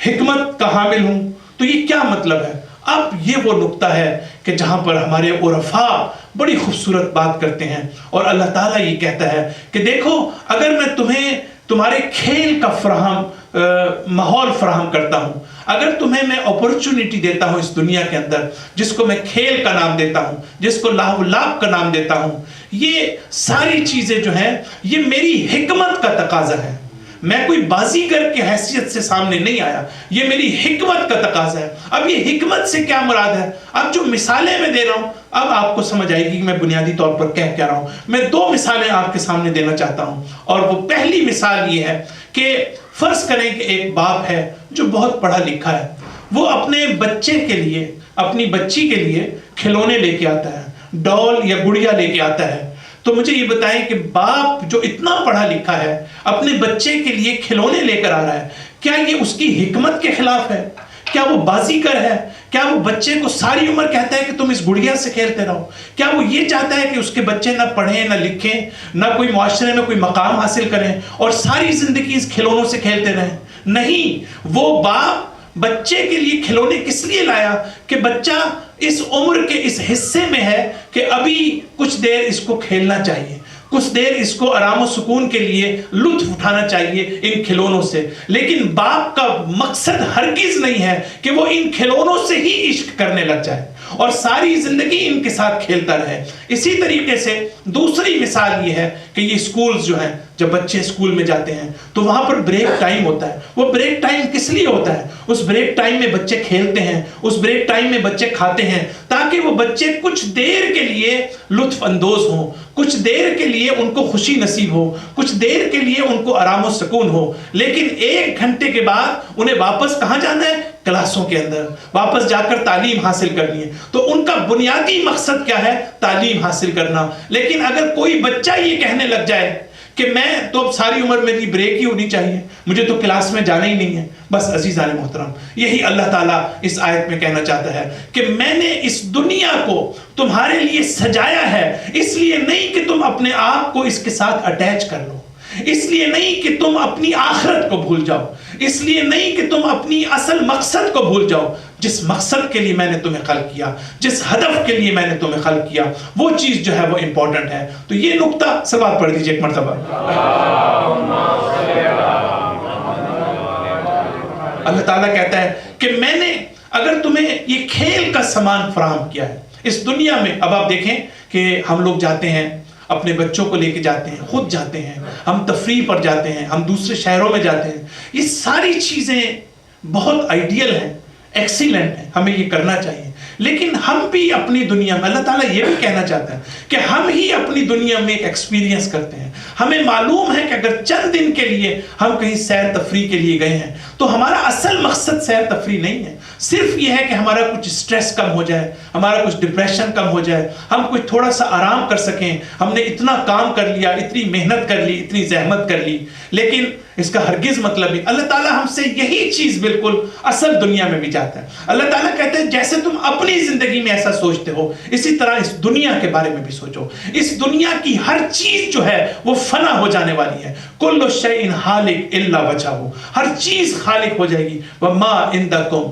حکمت کا حامل ہوں. تو یہ کیا مطلب ہے؟ اب یہ وہ نقطہ ہے کہ جہاں پر ہمارے عرفاء بڑی خوبصورت بات کرتے ہیں، اور اللہ تعالیٰ یہ کہتا ہے کہ دیکھو اگر میں تمہیں تمہارے کھیل کا ماحول فراہم کرتا ہوں، اگر تمہیں میں اپرچونٹی دیتا ہوں اس دنیا کے اندر، جس کو میں کھیل کا نام دیتا ہوں، جس کو لاہو لعب کا نام دیتا ہوں، یہ ساری چیزیں جو ہیں یہ میری حکمت کا تقاضا ہے. میں کوئی بازیگر کی حیثیت سے سامنے نہیں آیا، یہ میری حکمت کا تقاضا ہے. اب یہ حکمت سے کیا مراد ہے؟ اب جو مثالیں میں دے رہا ہوں اب آپ کو سمجھ آئے گی کہ میں بنیادی طور پر کہہ رہا ہوں. میں 2 مثالیں آپ کے سامنے دینا چاہتا ہوں، اور وہ پہلی مثال یہ ہے کہ فرض کریں کہ ایک باپ ہے جو بہت پڑھا لکھا ہے، وہ اپنے بچے کے لیے، اپنی بچی کے لیے کھلونے لے کے آتا ہے، ڈال یا گڑیا لے کے آتا ہے. تو مجھے یہ بتائیں کہ باپ جو اتنا پڑھا لکھا ہے اپنے بچے کے لیے کھلونے لے کر آ رہا ہے، کیا یہ اس کی حکمت کے خلاف ہے؟ کیا وہ بازیگر ہے؟ کیا وہ بچے کو ساری عمر کہتا ہے کہ تم اس گڑیا سے کھیلتے رہو؟ کیا وہ یہ چاہتا ہے کہ اس کے بچے نہ پڑھیں نہ لکھیں نہ کوئی معاشرے میں کوئی مقام حاصل کریں اور ساری زندگی اس کھلونوں سے کھیلتے رہیں؟ نہیں، وہ باپ بچے کے لیے کھلونے کس لیے لایا کہ بچہ اس عمر کے اس حصے میں ہے کہ ابھی کچھ دیر اس کو کھیلنا چاہیے، کچھ دیر اس کو آرام و سکون کے لیے لطف اٹھانا چاہیے ان کھلونوں سے. لیکن باپ کا مقصد ہرگز نہیں ہے کہ وہ ان کھلونوں سے ہی عشق کرنے لگ جائے. اور ساری زندگی ان کے ساتھ کھیلتا رہے. اسی طریقے سے دوسری مثال یہ ہے کہ یہ اسکولز جو ہیں، جب بچے اسکول میں جاتے ہیں تو وہاں پر بریک ٹائم ہوتا ہے. وہ بریک ٹائم کس لیے ہوتا ہے؟ اس بریک ٹائم میں بچے کھیلتے ہیں، اس بریک ٹائم میں بچے کھاتے ہیں، تاکہ وہ بچے کچھ دیر کے لیے لطف اندوز ہوں، کچھ دیر کے لیے ان کو خوشی نصیب ہو، کچھ دیر کے لیے ان کو آرام و سکون ہو. لیکن 1 گھنٹے کے بعد انہیں واپس کہاں جانا ہے؟ کلاسوں کے اندر واپس جا کر تعلیم حاصل کرنی ہے. تو ان کا بنیادی مقصد کیا ہے؟ تعلیم حاصل کرنا. لیکن اگر کوئی بچہ یہ کہنے لگ جائے کہ میں تو اب ساری عمر میری بریک ہی ہونی چاہیے، مجھے تو کلاس میں جانا ہی نہیں ہے، بس عزیزان محترم، یہی اللہ تعالیٰ اس آیت میں کہنا چاہتا ہے کہ میں نے اس دنیا کو تمہارے لیے سجایا ہے، اس لیے نہیں کہ تم اپنے آپ کو اس کے ساتھ اٹیچ کر لو، اس لیے نہیں کہ تم اپنی آخرت کو بھول جاؤ، اس لیے نہیں کہ تم اپنی اصل مقصد کو بھول جاؤ. جس مقصد کے لیے میں نے تمہیں خلق کیا، جس ہدف کے لیے میں نے تمہیں خلق کیا، وہ چیز جو ہے وہ امپورٹنٹ ہے. تو یہ نقطہ سبات پڑھ دیجئے ایک مرتبہ. اللہ تعالیٰ کہتا ہے کہ میں نے اگر تمہیں یہ کھیل کا سامان فراہم کیا ہے اس دنیا میں. اب آپ دیکھیں کہ ہم لوگ جاتے ہیں، اپنے بچوں کو لے کے جاتے ہیں، خود جاتے ہیں، ہم تفریح پر جاتے ہیں، ہم دوسرے شہروں میں جاتے ہیں. یہ ساری چیزیں بہت آئیڈیل ہیں، ایکسیلنٹ ہیں، ہمیں یہ کرنا چاہیے. لیکن ہم بھی اپنی دنیا میں، اللہ تعالیٰ یہ بھی کہنا چاہتا ہے کہ ہم ہی اپنی دنیا میں ایک ایکسپیرینس کرتے ہیں. ہمیں معلوم ہے کہ اگر چند دن کے لیے ہم کہیں سیر تفریح کے لیے گئے ہیں تو ہمارا اصل مقصد سیر تفریح نہیں ہے. صرف یہ ہے کہ ہمارا کچھ سٹریس کم ہو جائے، ہمارا کچھ ڈپریشن کم ہو جائے، ہم کچھ تھوڑا سا آرام کر سکیں. ہم نے اتنا کام کر لیا، اتنی محنت کر لی، اتنی زحمت کر لی، لیکن اس کا ہرگز مطلب نہیں. اللہ تعالیٰ ہم سے یہی چیز بالکل اصل دنیا میں بھی چاہتا ہے. اللہ تعالیٰ کہتے ہیں جیسے تم اپنی زندگی میں ایسا سوچتے ہو، اسی طرح اس دنیا کے بارے میں بھی سوچو. اس دنیا کی ہر چیز جو ہے وہ فنا ہو جانے والی ہے. کل شیء ہالک الا وجہہ، ہر چیز خالق ہو جائے گی. وما عندکم،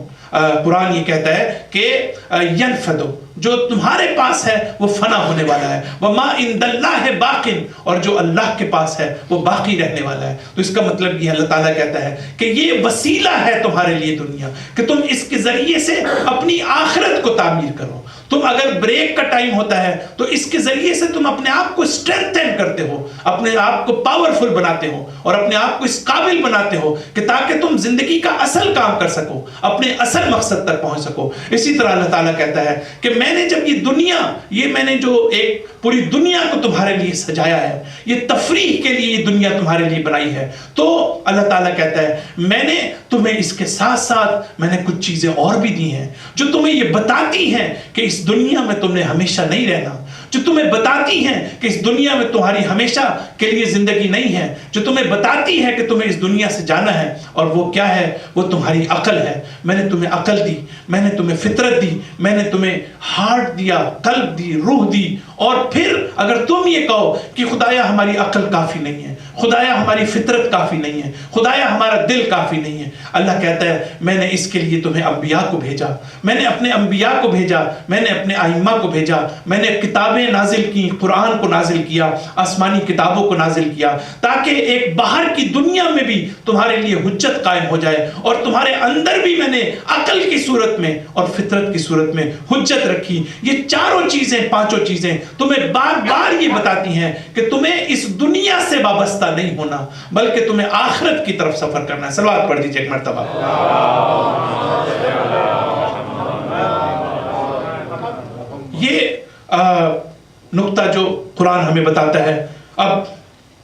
قرآن یہ کہتا ہے کہ ینفدو، جو تمہارے پاس ہے وہ فنا ہونے والا ہے. وما عند اللہ باق، اور جو اللہ کے پاس ہے وہ باقی رہنے والا ہے. تو اس کا مطلب یہ اللہ تعالیٰ کہتا ہے کہ یہ وسیلہ ہے تمہارے لیے دنیا، کہ تم اس کے ذریعے سے اپنی آخرت کو تعمیر کرو. تم اگر بریک کا ٹائم ہوتا ہے تو اس کے ذریعے سے تم اپنے آپ کو اسٹرینتھن کرتے ہو، اپنے آپ کو پاورفل بناتے ہو، اور اپنے آپ کو اس قابل بناتے ہو کہ تاکہ تم زندگی کا اصل کام کر سکو، اپنے اصل مقصد تک پہنچ سکو. اسی طرح اللہ تعالیٰ کہتا ہے کہ میں نے جب یہ دنیا، یہ میں نے جو ایک پوری دنیا کو تمہارے لیے سجایا ہے، یہ تفریح کے لیے یہ دنیا تمہارے لیے بنائی ہے، تو اللہ تعالیٰ کہتا ہے میں نے تمہیں اس کے ساتھ ساتھ میں نے کچھ چیزیں اور بھی دی ہیں جو تمہیں یہ بتاتی ہیں کہ اس دنیا میں تم نے ہمیشہ نہیں رہنا، جو تمہیں بتاتی ہیں کہ اس دنیا میں تمہاری ہمیشہ کے لیے زندگی نہیں ہے، جو تمہیں بتاتی ہے کہ تمہیں اس دنیا سے جانا ہے. اور وہ کیا ہے؟ وہ تمہاری عقل ہے. میں نے تمہیں عقل دی، میں نے تمہیں فطرت دی، میں نے تمہیں ہارٹ دیا، قلب دی، روح دی. اور پھر اگر تم یہ کہو کہ خدایا ہماری عقل کافی نہیں ہے، خدایا ہماری فطرت کافی نہیں ہے، خدایا ہمارا دل کافی نہیں ہے، اللہ کہتا ہے میں نے اس کے لیے تمہیں انبیاء کو بھیجا، میں نے اپنے انبیاء کو بھیجا، میں نے اپنے ائمہ کو بھیجا، میں نے کتابیں نازل کی، قرآن کو نازل کیا، آسمانی کتابوں کو نازل کیا، تاکہ ایک باہر کی دنیا میں بھی تمہارے لیے حجت قائم ہو جائے، اور تمہارے اندر بھی میں نے عقل کی صورت میں اور فطرت کی صورت میں حجت رکھی. یہ چاروں چیزیں، پانچوں چیزیں تمہیں بار بار یہ بتاتی ہیں کہ تمہیں اس دنیا سے وابستہ نہیں ہونا، بلکہ تمہیں آخرت کی طرف سفر کرنا ہے. صلوات پڑھ دیجئے ایک مرتبہ. یہ نقطہ جو قرآن ہمیں بتاتا ہے. اب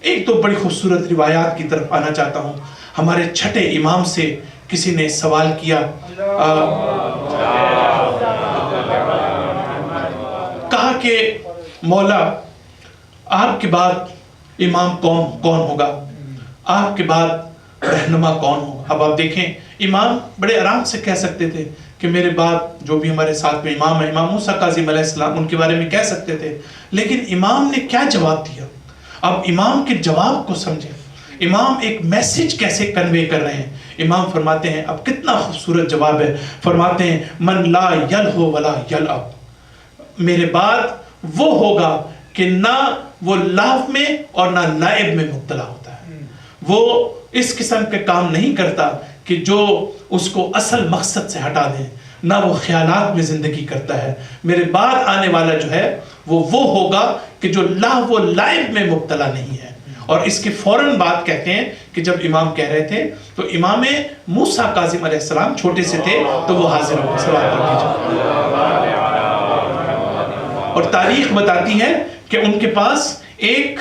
ایک تو بڑی خوبصورت روایات کی طرف آنا چاہتا ہوں. ہمارے چھٹے امام سے کسی نے سوال کیا، کہا کہ مولا آپ کے بعد امام کون ہوگا، آپ کے بعد رہنما کون ہوگا. اب آپ دیکھیں امام بڑے آرام سے کہہ سکتے تھے کہ میرے بعد جو بھی ہمارے ساتھ میں امام ہے، امام موسیٰ کاظم علیہ السلام، ان کے بارے میں کہہ سکتے تھے، لیکن امام نے کیا جواب دیا. اب امام کے جواب کو سمجھیں، امام ایک میسج کیسے کنوے کر رہے ہیں. امام فرماتے ہیں، اب کتنا خوبصورت جواب ہے، فرماتے ہیں من لا یلہو ولا یلعب، میرے بعد وہ ہوگا کہ نہ وہ لاف میں اور نہ لائب میں مبتلا ہوتا ہے، وہ اس قسم کے کام نہیں کرتا کہ جو اس کو اصل مقصد سے ہٹا دیں، نہ وہ خیالات میں زندگی کرتا ہے. میرے بعد آنے والا جو ہے وہ ہوگا کہ جو لہو و لعب میں مبتلا نہیں ہے. اور اس کے فوراً بعد کہتے ہیں کہ جب امام کہہ رہے تھے تو امام موسیٰ کاظم علیہ السلام چھوٹے سے تھے تو وہ حاضر ہو گئے. صلوات پڑھ دیجیے. اور تاریخ بتاتی ہے کہ ان کے پاس ایک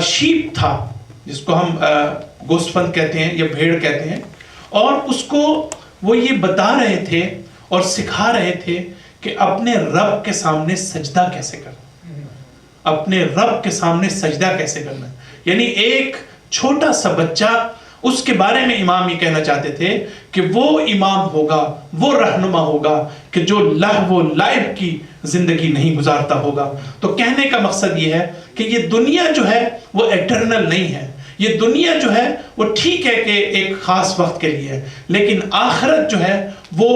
شیپ تھا جس کو ہم گوسفند کہتے ہیں یا بھیڑ کہتے ہیں, اور اس کو وہ یہ بتا رہے تھے اور سکھا رہے تھے کہ اپنے رب کے سامنے سجدہ کیسے کرنا, اپنے رب کے سامنے سجدہ کیسے کرنا. یعنی ایک چھوٹا سا بچہ, اس کے بارے میں امام یہ کہنا چاہتے تھے کہ وہ امام ہوگا, وہ رہنما ہوگا کہ جو لہو و لعب کی زندگی نہیں گزارتا ہوگا. تو کہنے کا مقصد یہ ہے کہ یہ دنیا جو ہے وہ ایٹرنل نہیں ہے, یہ دنیا جو ہے وہ ٹھیک ہے کہ ایک خاص وقت کے لیے ہے, لیکن آخرت جو ہے وہ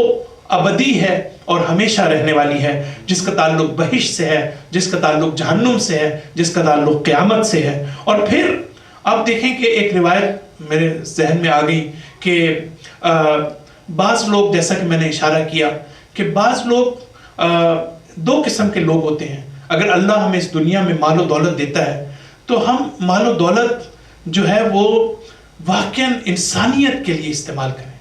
ابدی ہے اور ہمیشہ رہنے والی ہے, جس کا تعلق بہشت سے ہے, جس کا تعلق جہنم سے ہے, جس کا تعلق قیامت سے ہے. اور پھر آپ دیکھیں کہ ایک روایت میرے ذہن میں آ گئی کہ بعض لوگ, جیسا کہ میں نے اشارہ کیا کہ بعض لوگ دو قسم کے لوگ ہوتے ہیں. اگر اللہ ہمیں اس دنیا میں مال و دولت دیتا ہے تو ہم مال و دولت جو ہے وہ واقعاً انسانیت کے لیے استعمال کریں,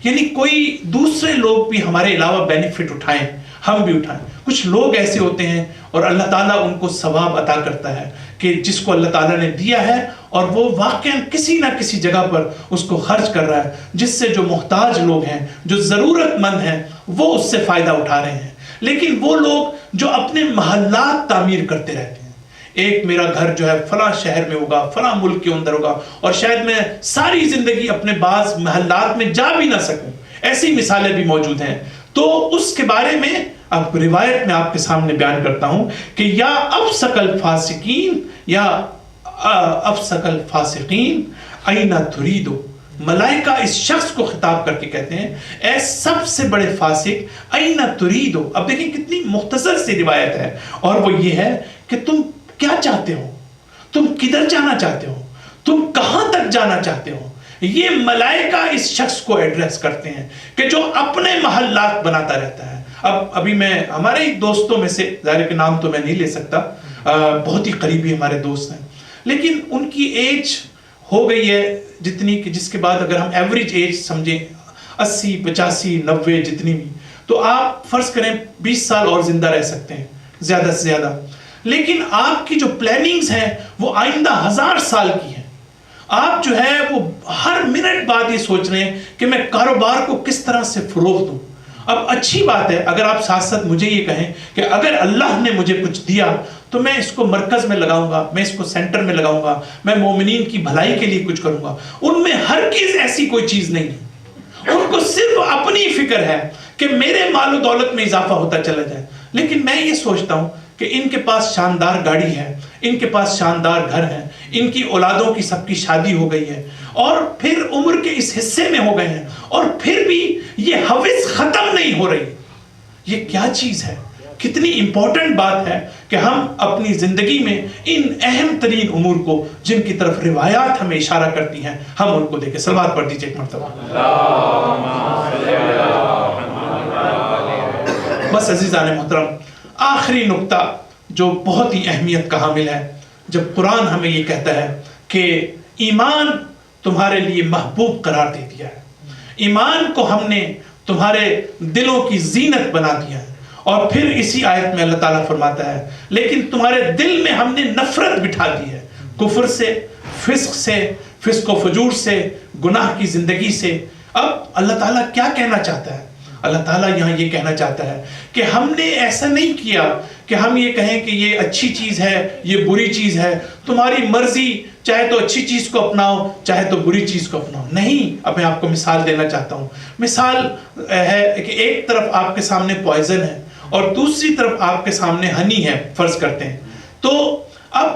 یعنی کوئی دوسرے لوگ بھی ہمارے علاوہ بینیفٹ اٹھائیں, ہم بھی اٹھائیں. کچھ لوگ ایسے ہوتے ہیں اور اللہ تعالیٰ ان کو ثواب عطا کرتا ہے کہ جس کو اللہ تعالیٰ نے دیا ہے اور وہ واقعاً کسی نہ کسی جگہ پر اس کو خرچ کر رہا ہے, جس سے جو محتاج لوگ ہیں, جو ضرورت مند ہیں, وہ اس سے فائدہ اٹھا رہے ہیں. لیکن وہ لوگ جو اپنے محلات تعمیر کرتے رہتے ہیں, ایک میرا گھر جو ہے فلاں شہر میں ہوگا, فلاں ملک کے اندر ہوگا, اور شاید میں ساری زندگی اپنے بعض محلات میں جا بھی نہ سکوں, ایسی مثالیں بھی موجود ہیں. تو اس کے بارے میں اب روایت میں آپ کے سامنے بیان کرتا ہوں کہ یا افسق الفاسقین یا افسق الفاسقین اینا تریدو. ملائکہ اس شخص کو خطاب کر کے کہتے ہیں اے سب سے بڑے فاسق اینا تریدو. اب دیکھیں کتنی مختصر سی روایت ہے, اور وہ یہ ہے کہ تم کیا چاہتے ہو, تم کدھر جانا چاہتے ہو, تم کہاں تک جانا چاہتے ہو. یہ ملائکہ اس شخص کو ایڈریس کرتے ہیں کہ جو اپنے محلات بناتا رہتا ہے. اب ابھی میں ہمارے دوستوں میں سے, ظاہر کے نام تو میں نہیں لے سکتا, بہت ہی قریبی ہمارے دوست ہیں, لیکن ان کی ایج ہو گئی ہے جتنی کہ جس کے بعد اگر ہم ایوریج ایج سمجھیں 80 85 90 جتنی بھی, تو آپ فرض کریں 20 سال اور زندہ رہ سکتے ہیں زیادہ سے زیادہ. لیکن آپ کی جو پلاننگز ہیں وہ آئندہ 1000 سال کی ہیں. آپ جو ہے وہ ہر منٹ بعد یہ سوچ رہے ہیں کہ میں کاروبار کو کس طرح سے فروغ دوں. اب اچھی بات ہے اگر آپ ساتھ ساتھ مجھے یہ کہیں کہ اگر اللہ نے مجھے کچھ دیا تو میں اس کو مرکز میں لگاؤں گا, میں اس کو سینٹر میں لگاؤں گا, میں مومنین کی بھلائی کے لیے کچھ کروں گا. ان میں ہرگز ایسی کوئی چیز نہیں ہے, ان کو صرف اپنی فکر ہے کہ میرے مال و دولت میں اضافہ ہوتا چلا جائے. لیکن میں یہ سوچتا ہوں کہ ان کے پاس شاندار گاڑی ہے, ان کے پاس شاندار گھر ہے, ان کی اولادوں کی سب کی شادی ہو گئی ہے, اور پھر عمر کے اس حصے میں ہو گئے ہیں, اور پھر بھی یہ ہوس ختم نہیں ہو رہی. یہ کیا چیز ہے, کتنی امپورٹنٹ بات ہے کہ ہم اپنی زندگی میں ان اہم ترین امور کو جن کی طرف روایات ہمیں اشارہ کرتی ہیں ہم ان کو دیکھیں. صلوات پڑھ دیجیے ایک مرتبہ. بس عزیزان محترم, آخری نقطہ جو بہت ہی اہمیت کا حامل ہے, جب قرآن ہمیں یہ کہتا ہے کہ ایمان تمہارے لیے محبوب قرار دے دیا ہے, ایمان کو ہم نے تمہارے دلوں کی زینت بنا دیا ہے, اور پھر اسی آیت میں اللہ تعالیٰ فرماتا ہے لیکن تمہارے دل میں ہم نے نفرت بٹھا دی ہے کفر سے, فسق و فجور سے, گناہ کی زندگی سے. اب اللہ تعالیٰ کیا کہنا چاہتا ہے؟ اللہ تعالیٰ یہاں یہ کہنا چاہتا ہے کہ ہم نے ایسا نہیں کیا کہ ہم یہ کہیں کہ یہ اچھی چیز ہے, یہ بری چیز ہے, تمہاری مرضی, چاہے تو اچھی چیز کو اپناؤ چاہے تو بری چیز کو اپناؤ. نہیں, اب میں آپ کو مثال دینا چاہتا ہوں. مثال ہے کہ ایک طرف آپ کے سامنے پوائزن ہے اور دوسری طرف آپ کے سامنے ہنی ہے, فرض کرتے ہیں. تو اب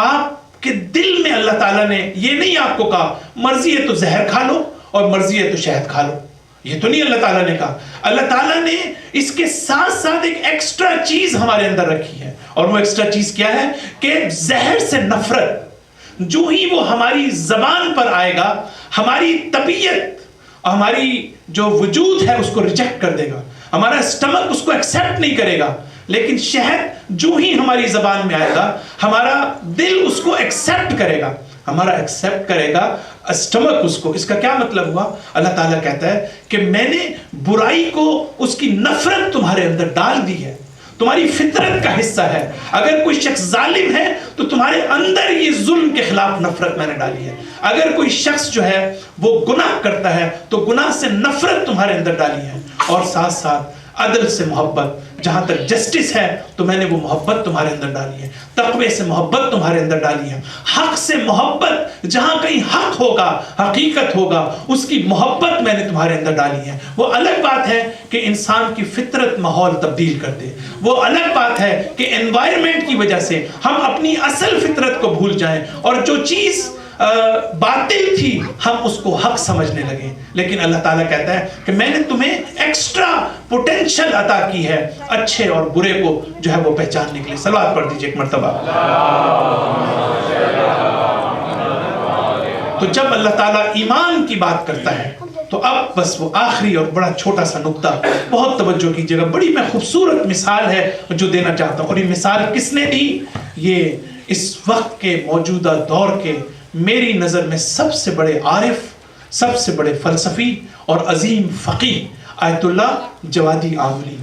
آپ کے دل میں اللہ تعالیٰ نے یہ نہیں آپ کو کہا مرضی ہے تو زہر کھا لو اور مرضی ہے تو شہد کھا لو, یہ تو نہیں اللہ تعالیٰ نے کہا. اللہ تعالیٰ نے اس کے ساتھ ساتھ ایک ایکسٹرا چیز ہمارے اندر رکھی ہے, اور وہ ایکسٹرا چیز کیا ہے کہ زہر سے نفرت. جو ہی وہ ہماری زبان پر آئے گا ہماری طبیعت, ہماری جو وجود ہے اس کو ریجیکٹ کر دے گا. ہمارا اسٹمک اس کو ایکسیپٹ نہیں کرے گا، لیکن شہد جو ہی ہماری زبان میں آئے گا ہمارا دل اس کو ایکسیپٹ کرے گا، ہمارا ایکسیپٹ کرے گا اسٹمک اس کو۔ اس کا کیا مطلب ہوا؟ اللہ تعالیٰ کہتا ہے کہ میں نے برائی کو، اس کی نفرت تمہارے اندر ڈال دی ہے، تمہاری فطرت کا حصہ ہے۔ اگر کوئی شخص ظالم ہے تو تمہارے اندر یہ ظلم کے خلاف نفرت میں نے ڈالی ہے۔ اگر کوئی شخص جو ہے وہ گناہ کرتا ہے تو گناہ سے نفرت تمہارے اندر ڈالی ہے، اور ساتھ ساتھ عدل سے محبت، جہاں تک جسٹس ہے تو میں نے وہ محبت تمہارے اندر ڈالی ہے، تقوی سے محبت تمہارے اندر ڈالی ہے، حق سے محبت، جہاں کہیں حق ہوگا، حقیقت ہوگا، اس کی محبت میں نے تمہارے اندر ڈالی ہے۔ وہ الگ بات ہے کہ انسان کی فطرت ماحول تبدیل کر دے، وہ الگ بات ہے کہ انوائرمنٹ کی وجہ سے ہم اپنی اصل فطرت کو بھول جائیں اور جو چیز باطل تھی ہم اس کو حق سمجھنے لگے۔ لیکن اللہ تعالیٰ کہتا ہے کہ میں نے تمہیں ایکسٹرا پوٹینشل عطا کی ہے اچھے اور برے کو جو ہے وہ پہچاننے کے لیے۔ صلوات پڑھ دیجئے ایک مرتبہ۔ تو جب اللہ تعالیٰ ایمان کی بات کرتا ہے تو اب بس وہ آخری اور بڑا چھوٹا سا نقطہ، بہت توجہ کیجیے گا، بڑی میں خوبصورت مثال ہے جو دینا چاہتا ہوں، اور یہ مثال کس نے دی؟ یہ اس وقت کے موجودہ دور کے میری نظر میں سب سے بڑے عارف، سب سے بڑے فلسفی اور عظیم فقیہ آیت اللہ جوادی آملی۔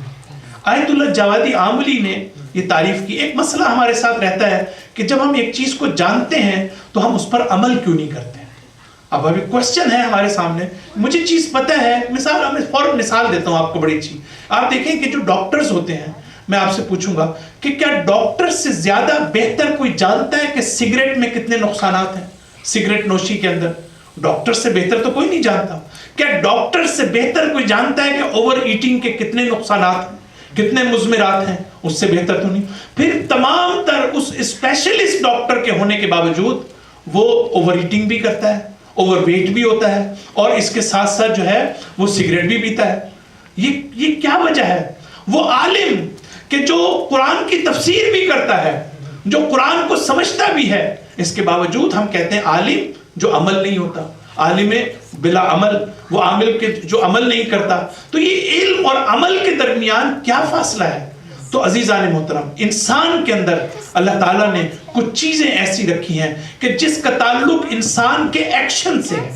آیت اللہ جوادی آملی نے یہ تعریف کی۔ ایک مسئلہ ہمارے ساتھ رہتا ہے کہ جب ہم ایک چیز کو جانتے ہیں تو ہم اس پر عمل کیوں نہیں کرتے ہیں؟ اب ابھی کوشچن ہے ہمارے سامنے، مجھے چیز پتہ ہے، فوراً مثال دیتا ہوں آپ کو بڑی اچھی۔ آپ دیکھیں کہ جو ڈاکٹرز ہوتے ہیں، میں آپ سے پوچھوں گا کہ کیا ڈاکٹر سے زیادہ بہتر کوئی جانتا ہے کہ سگریٹ میں کتنے نقصانات ہیں؟ سگریٹ نوشی کے اندر ڈاکٹر سے بہتر تو کوئی نہیں جانتا۔ کیا ڈاکٹر سے بہتر کوئی جانتا ہے کہ اوور ایٹنگ کے کتنے نقصانات ہیں، کتنے مضمرات ہیں؟ اس سے بہتر تو نہیں۔ پھر تمام تر اس اسپیشلسٹ ڈاکٹر کے ہونے کے باوجود وہ اوور ایٹنگ بھی کرتا ہے، اوور ویٹ بھی ہوتا ہے، اور اس کے ساتھ ساتھ جو ہے وہ سگریٹ بھی پیتا ہے۔ یہ کیا وجہ ہے؟ وہ عالم کہ جو قرآن کی تفسیر بھی کرتا ہے، جو قرآن کو سمجھتا بھی ہے، اس کے باوجود ہم کہتے ہیں عالم جو عمل نہیں ہوتا، عالم بلا عمل، وہ عامل کے جو عمل نہیں کرتا۔ تو یہ علم اور عمل کے درمیان کیا فاصلہ ہے؟ تو عزیزان محترم، انسان کے اندر اللہ تعالیٰ نے کچھ چیزیں ایسی رکھی ہیں کہ جس کا تعلق انسان کے ایکشن سے ہے،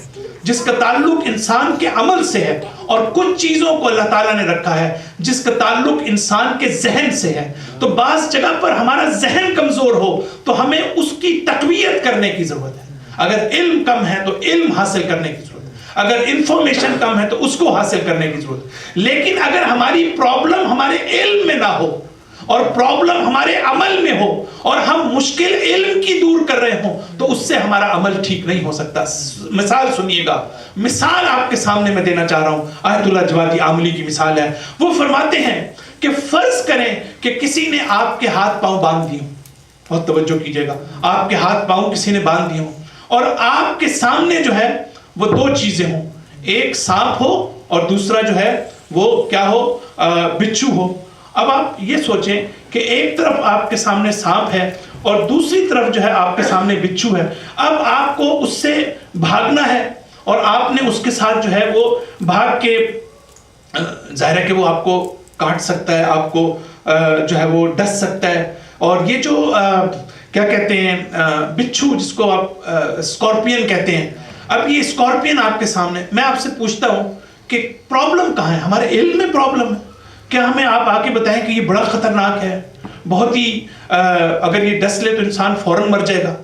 جس کا تعلق انسان کے عمل سے ہے، اور کچھ چیزوں کو اللہ تعالیٰ نے رکھا ہے جس کا تعلق انسان کے ذہن سے ہے۔ تو بعض جگہ پر ہمارا ذہن کمزور ہو تو ہمیں اس کی تقویت کرنے کی ضرورت ہے۔ اگر علم کم ہے تو علم حاصل کرنے کی ضرورت ہے، اگر انفارمیشن کم ہے تو اس کو حاصل کرنے کی ضرورت ہے۔ لیکن اگر ہماری پرابلم ہمارے علم میں نہ ہو اور پرابلم ہمارے عمل میں ہو، اور ہم مشکل علم کی دور کر رہے ہوں، تو اس سے ہمارا عمل ٹھیک نہیں ہو سکتا۔ مثال سنیے گا، مثال آپ کے سامنے میں دینا چاہ رہا ہوں، آیت اللہ جوادی عاملی کی مثال ہے۔ وہ فرماتے ہیں کہ فرض کریں کہ کسی نے آپ کے ہاتھ پاؤں باندھ دیے ہوں، بہت توجہ کیجئے گا، آپ کے ہاتھ پاؤں کسی نے باندھ دیے ہوں، اور آپ کے سامنے جو ہے وہ دو چیزیں ہوں، ایک سانپ ہو اور دوسرا جو ہے وہ کیا ہو، بچھو ہو۔ اب آپ یہ سوچیں کہ ایک طرف آپ کے سامنے سانپ ہے اور دوسری طرف جو ہے آپ کے سامنے بچھو ہے۔ اب آپ کو اس سے بھاگنا ہے، اور آپ نے اس کے ساتھ جو ہے وہ بھاگ کے، ظاہر ہے کہ وہ آپ کو کاٹ سکتا ہے، آپ کو جو ہے وہ ڈس سکتا ہے، اور یہ جو کیا کہتے ہیں بچھو، جس کو آپ اسکارپین کہتے ہیں، اب یہ اسکارپین آپ کے سامنے، میں آپ سے پوچھتا ہوں کہ پرابلم کہاں ہے؟ ہمارے علم میں پرابلم ہے؟ کیا ہمیں آپ آ کے بتائیں کہ یہ بڑا خطرناک ہے، بہت ہی اگر یہ ڈس لے تو انسان فوراً مر جائے گا؟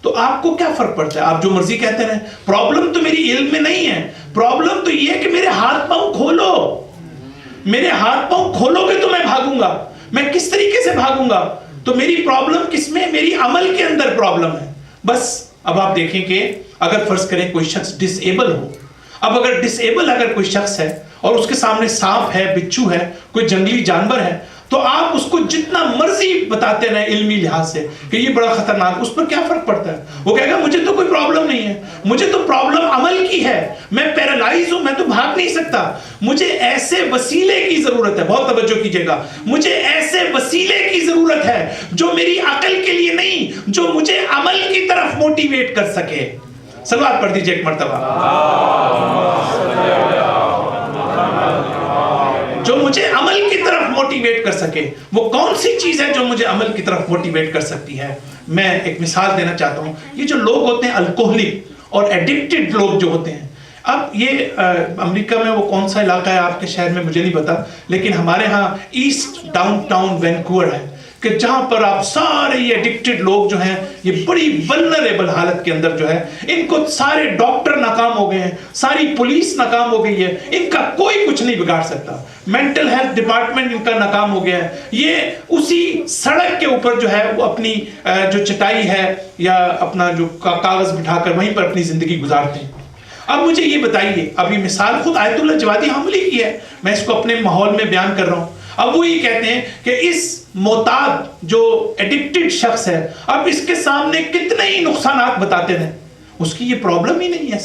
تو آپ کو کیا فرق پڑتا ہے؟ آپ جو مرضی کہتے رہیں، پرابلم تو میری علم میں نہیں ہے، پرابلم تو یہ ہے کہ میرے ہاتھ پاؤں کھولو، میرے ہاتھ پاؤں کھولو گے تو میں بھاگوں گا۔ میں کس طریقے سے بھاگوں گا؟ تو میری پرابلم کس میں؟ میری عمل کے اندر پرابلم ہے۔ بس اب آپ دیکھیں کہ اگر فرض کریں کوئی شخص ڈس ایبل ہو، اب اگر ڈس ایبل اگر کوئی شخص ہے اور اس کے سامنے سانپ ہے، بچھو ہے، کوئی جنگلی جانور ہے، تو آپ اس کو جتنا مرضی بتاتے رہیں علمی لحاظ سے کہ یہ بڑا خطرناک، اس پر کیا فرق پڑتا ہے؟ وہ کہے گا مجھے تو کوئی پرابلم نہیں ہے، مجھے تو پرابلم عمل کی ہے، میں پیرالائز ہوں، میں تو بھاگ نہیں سکتا، مجھے ایسے وسیلے کی ضرورت ہے۔ بہت توجہ کیجیے گا، مجھے ایسے وسیلے کی ضرورت ہے جو میری عقل کے لیے نہیں، جو مجھے عمل کی طرف موٹیویٹ کر سکے۔ صلوات پڑھ دیجیے ایک مرتبہ۔ جو مجھے عمل کی طرف موٹیویٹ کر سکے. وہ کون سی چیز ہے جو مجھے عمل کی طرف موٹیویٹ کر سکتی ہے؟ میں ایک مثال دینا چاہتا ہوں. یہ جو لوگ ہوتے ہیں الکوہلک اور ایڈکٹڈ لوگ جو ہوتے ہیں، اب یہ امریکہ میں وہ کون سا علاقہ ہے آپ کے شہر میں مجھے نہیں پتا، لیکن ہمارے ہاں ایسٹ ڈاؤن ٹاؤن وینکوور ہے کہ جہاں پر آپ سارے یہ ایڈکٹڈ لوگ جو ہیں، یہ بڑی ولنریبل حالت کے اندر جو ہے، ان کو سارے ڈاکٹر ناکام ہو گئے ہیں، ساری پولیس ناکام ہو گئی ہے، ان کا کوئی کچھ نہیں بگاڑ سکتا، مینٹل ہیلتھ ڈپارٹمنٹ ان کا ناکام ہو گیا ہے. یہ اسی سڑک کے اوپر جو ہے وہ اپنی جو چٹائی ہے یا اپنا جو کاغذ بٹھا کر وہیں پر اپنی زندگی گزارتے ہیں. اب مجھے یہ بتائیے، اب یہ مثال خود آیت اللہ جوادی حاملی کی ہے، میں اس کو اپنے ماحول میں بیان کر رہا ہوں. اب وہ یہ کہتے ہیں کہ اس معتاد جو ایڈکٹڈ شخص ہے، اب اس کے سامنے کتنے ہی نقصانات بتاتے رہیں، اس کی یہ پرابلم ہی نہیں ہے.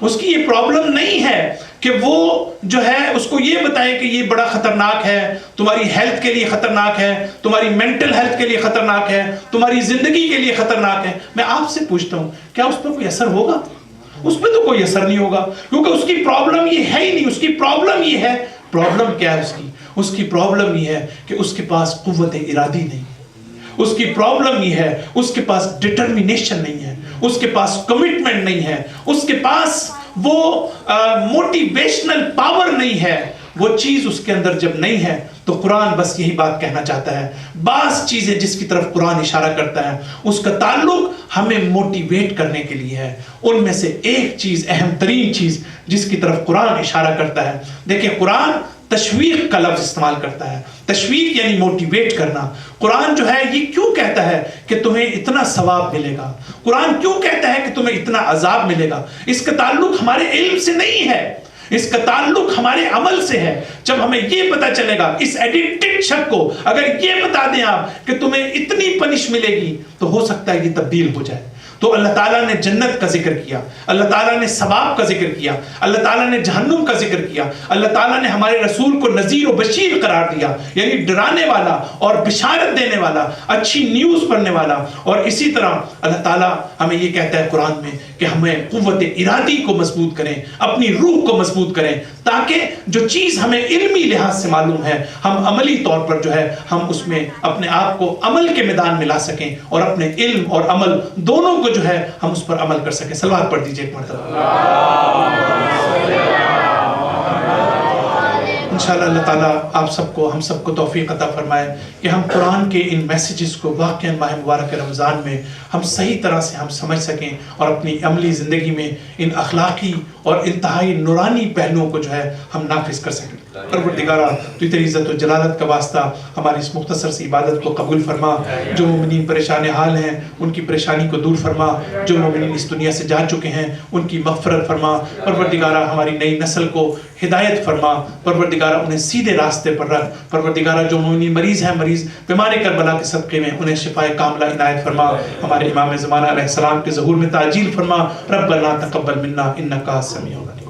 اس کی یہ پرابلم نہیں ہے کہ وہ جو ہے اس کو یہ بتائیں کہ یہ بڑا خطرناک ہے، تمہاری ہیلتھ کے لیے خطرناک ہے، تمہاری مینٹل ہیلتھ کے لیے خطرناک ہے، تمہاری زندگی کے لیے خطرناک ہے. میں آپ سے پوچھتا ہوں، کیا اس پر کوئی اثر ہوگا؟ اس پہ تو کوئی اثر نہیں ہوگا، کیونکہ اس کی پرابلم یہ ہے ہی نہیں. اس کی پرابلم یہ ہے، پرابلم کیا ہے اس کی پرابلم یہ ہے کہ اس کے پاس قوت ارادی نہیں. اس کی پرابلم یہ ہے اس کے پاس ڈٹرمینیشن نہیں ہے، اس کے پاس کمٹمنٹ نہیں ہے، اس کے پاس وہ موٹیویشنل پاور نہیں ہے. وہ چیز اس کے اندر جب نہیں ہے تو قرآن بس یہی بات کہنا چاہتا ہے. بعض چیزیں جس کی طرف قرآن اشارہ کرتا ہے اس کا تعلق ہمیں موٹیویٹ کرنے کے لیے ہے. ان میں سے ایک چیز، اہم ترین چیز جس کی طرف قرآن اشارہ کرتا ہے، دیکھیں قرآن تشویق کا لفظ استعمال کرتا ہے. تشویق یعنی موٹیویٹ کرنا. قرآن جو ہے یہ کیوں کہتا ہے کہ تمہیں اتنا ثواب ملے گا؟ قرآن کیوں کہتا ہے کہ تمہیں اتنا عذاب ملے گا؟ اس کا تعلق ہمارے علم سے نہیں ہے، اس کا تعلق ہمارے عمل سے ہے. جب ہمیں یہ پتا چلے گا، اس ایڈکٹڈ شخص کو اگر یہ بتا دیں آپ کہ تمہیں اتنی پنش ملے گی، تو ہو سکتا ہے یہ تبدیل ہو جائے. تو اللہ تعالیٰ نے جنت کا ذکر کیا، اللہ تعالیٰ نے ثواب کا ذکر کیا، اللہ تعالیٰ نے جہنم کا ذکر کیا، اللہ تعالیٰ نے ہمارے رسول کو نذیر و بشیر قرار دیا، یعنی ڈرانے والا اور بشارت دینے والا، اچھی نیوز پڑھنے والا. اور اسی طرح اللہ تعالیٰ ہمیں یہ کہتا ہے قرآن میں کہ ہمیں قوت ارادی کو مضبوط کریں، اپنی روح کو مضبوط کریں، تاکہ جو چیز ہمیں علمی لحاظ سے معلوم ہے ہم عملی طور پر جو ہے ہم اس میں اپنے آپ کو عمل کے میدان میں لا سکیں، اور اپنے علم اور عمل دونوں کو جو ہے ہم اس پر عمل کر سکیں. صلوات پڑھ دیجئے ایک مرتبہ. انشاءاللہ اللہ تعالیٰ آپ سب کو، ہم سب کو توفیق عطا فرمائے کہ ہم قرآن کے ان میسیجز کو واقعاً ماہ مبارک رمضان میں ہم صحیح طرح سے ہم سمجھ سکیں، اور اپنی عملی زندگی میں ان اخلاقی اور انتہائی نورانی پہلوؤں کو جو ہے ہم نافذ کر سکیں. پروردگارا تو تیری عزت و جلالت کا واسطہ ہماری اس مختصر سی عبادت کو قبول فرما. جو مومنین پریشان حال ہیں ان کی پریشانی کو دور فرما، جو مومنین اس دنیا سے جا چکے ہیں ان کی مغفرت فرما. پروردگارا ہماری نئی نسل کو ہدایت فرما. پروردگارا انہیں سیدھے راستے پر رکھ. پروردگارا جو مومنین مریض ہیں، مریض بیمار کربلا کے صدقے میں انہیں شفائے کاملہ عنایت فرما. ہمارے امام زمانہ علیہ السلام کے ظہور میں تعجیل فرما. ربنا تقبل منا انک سمیع العلیم.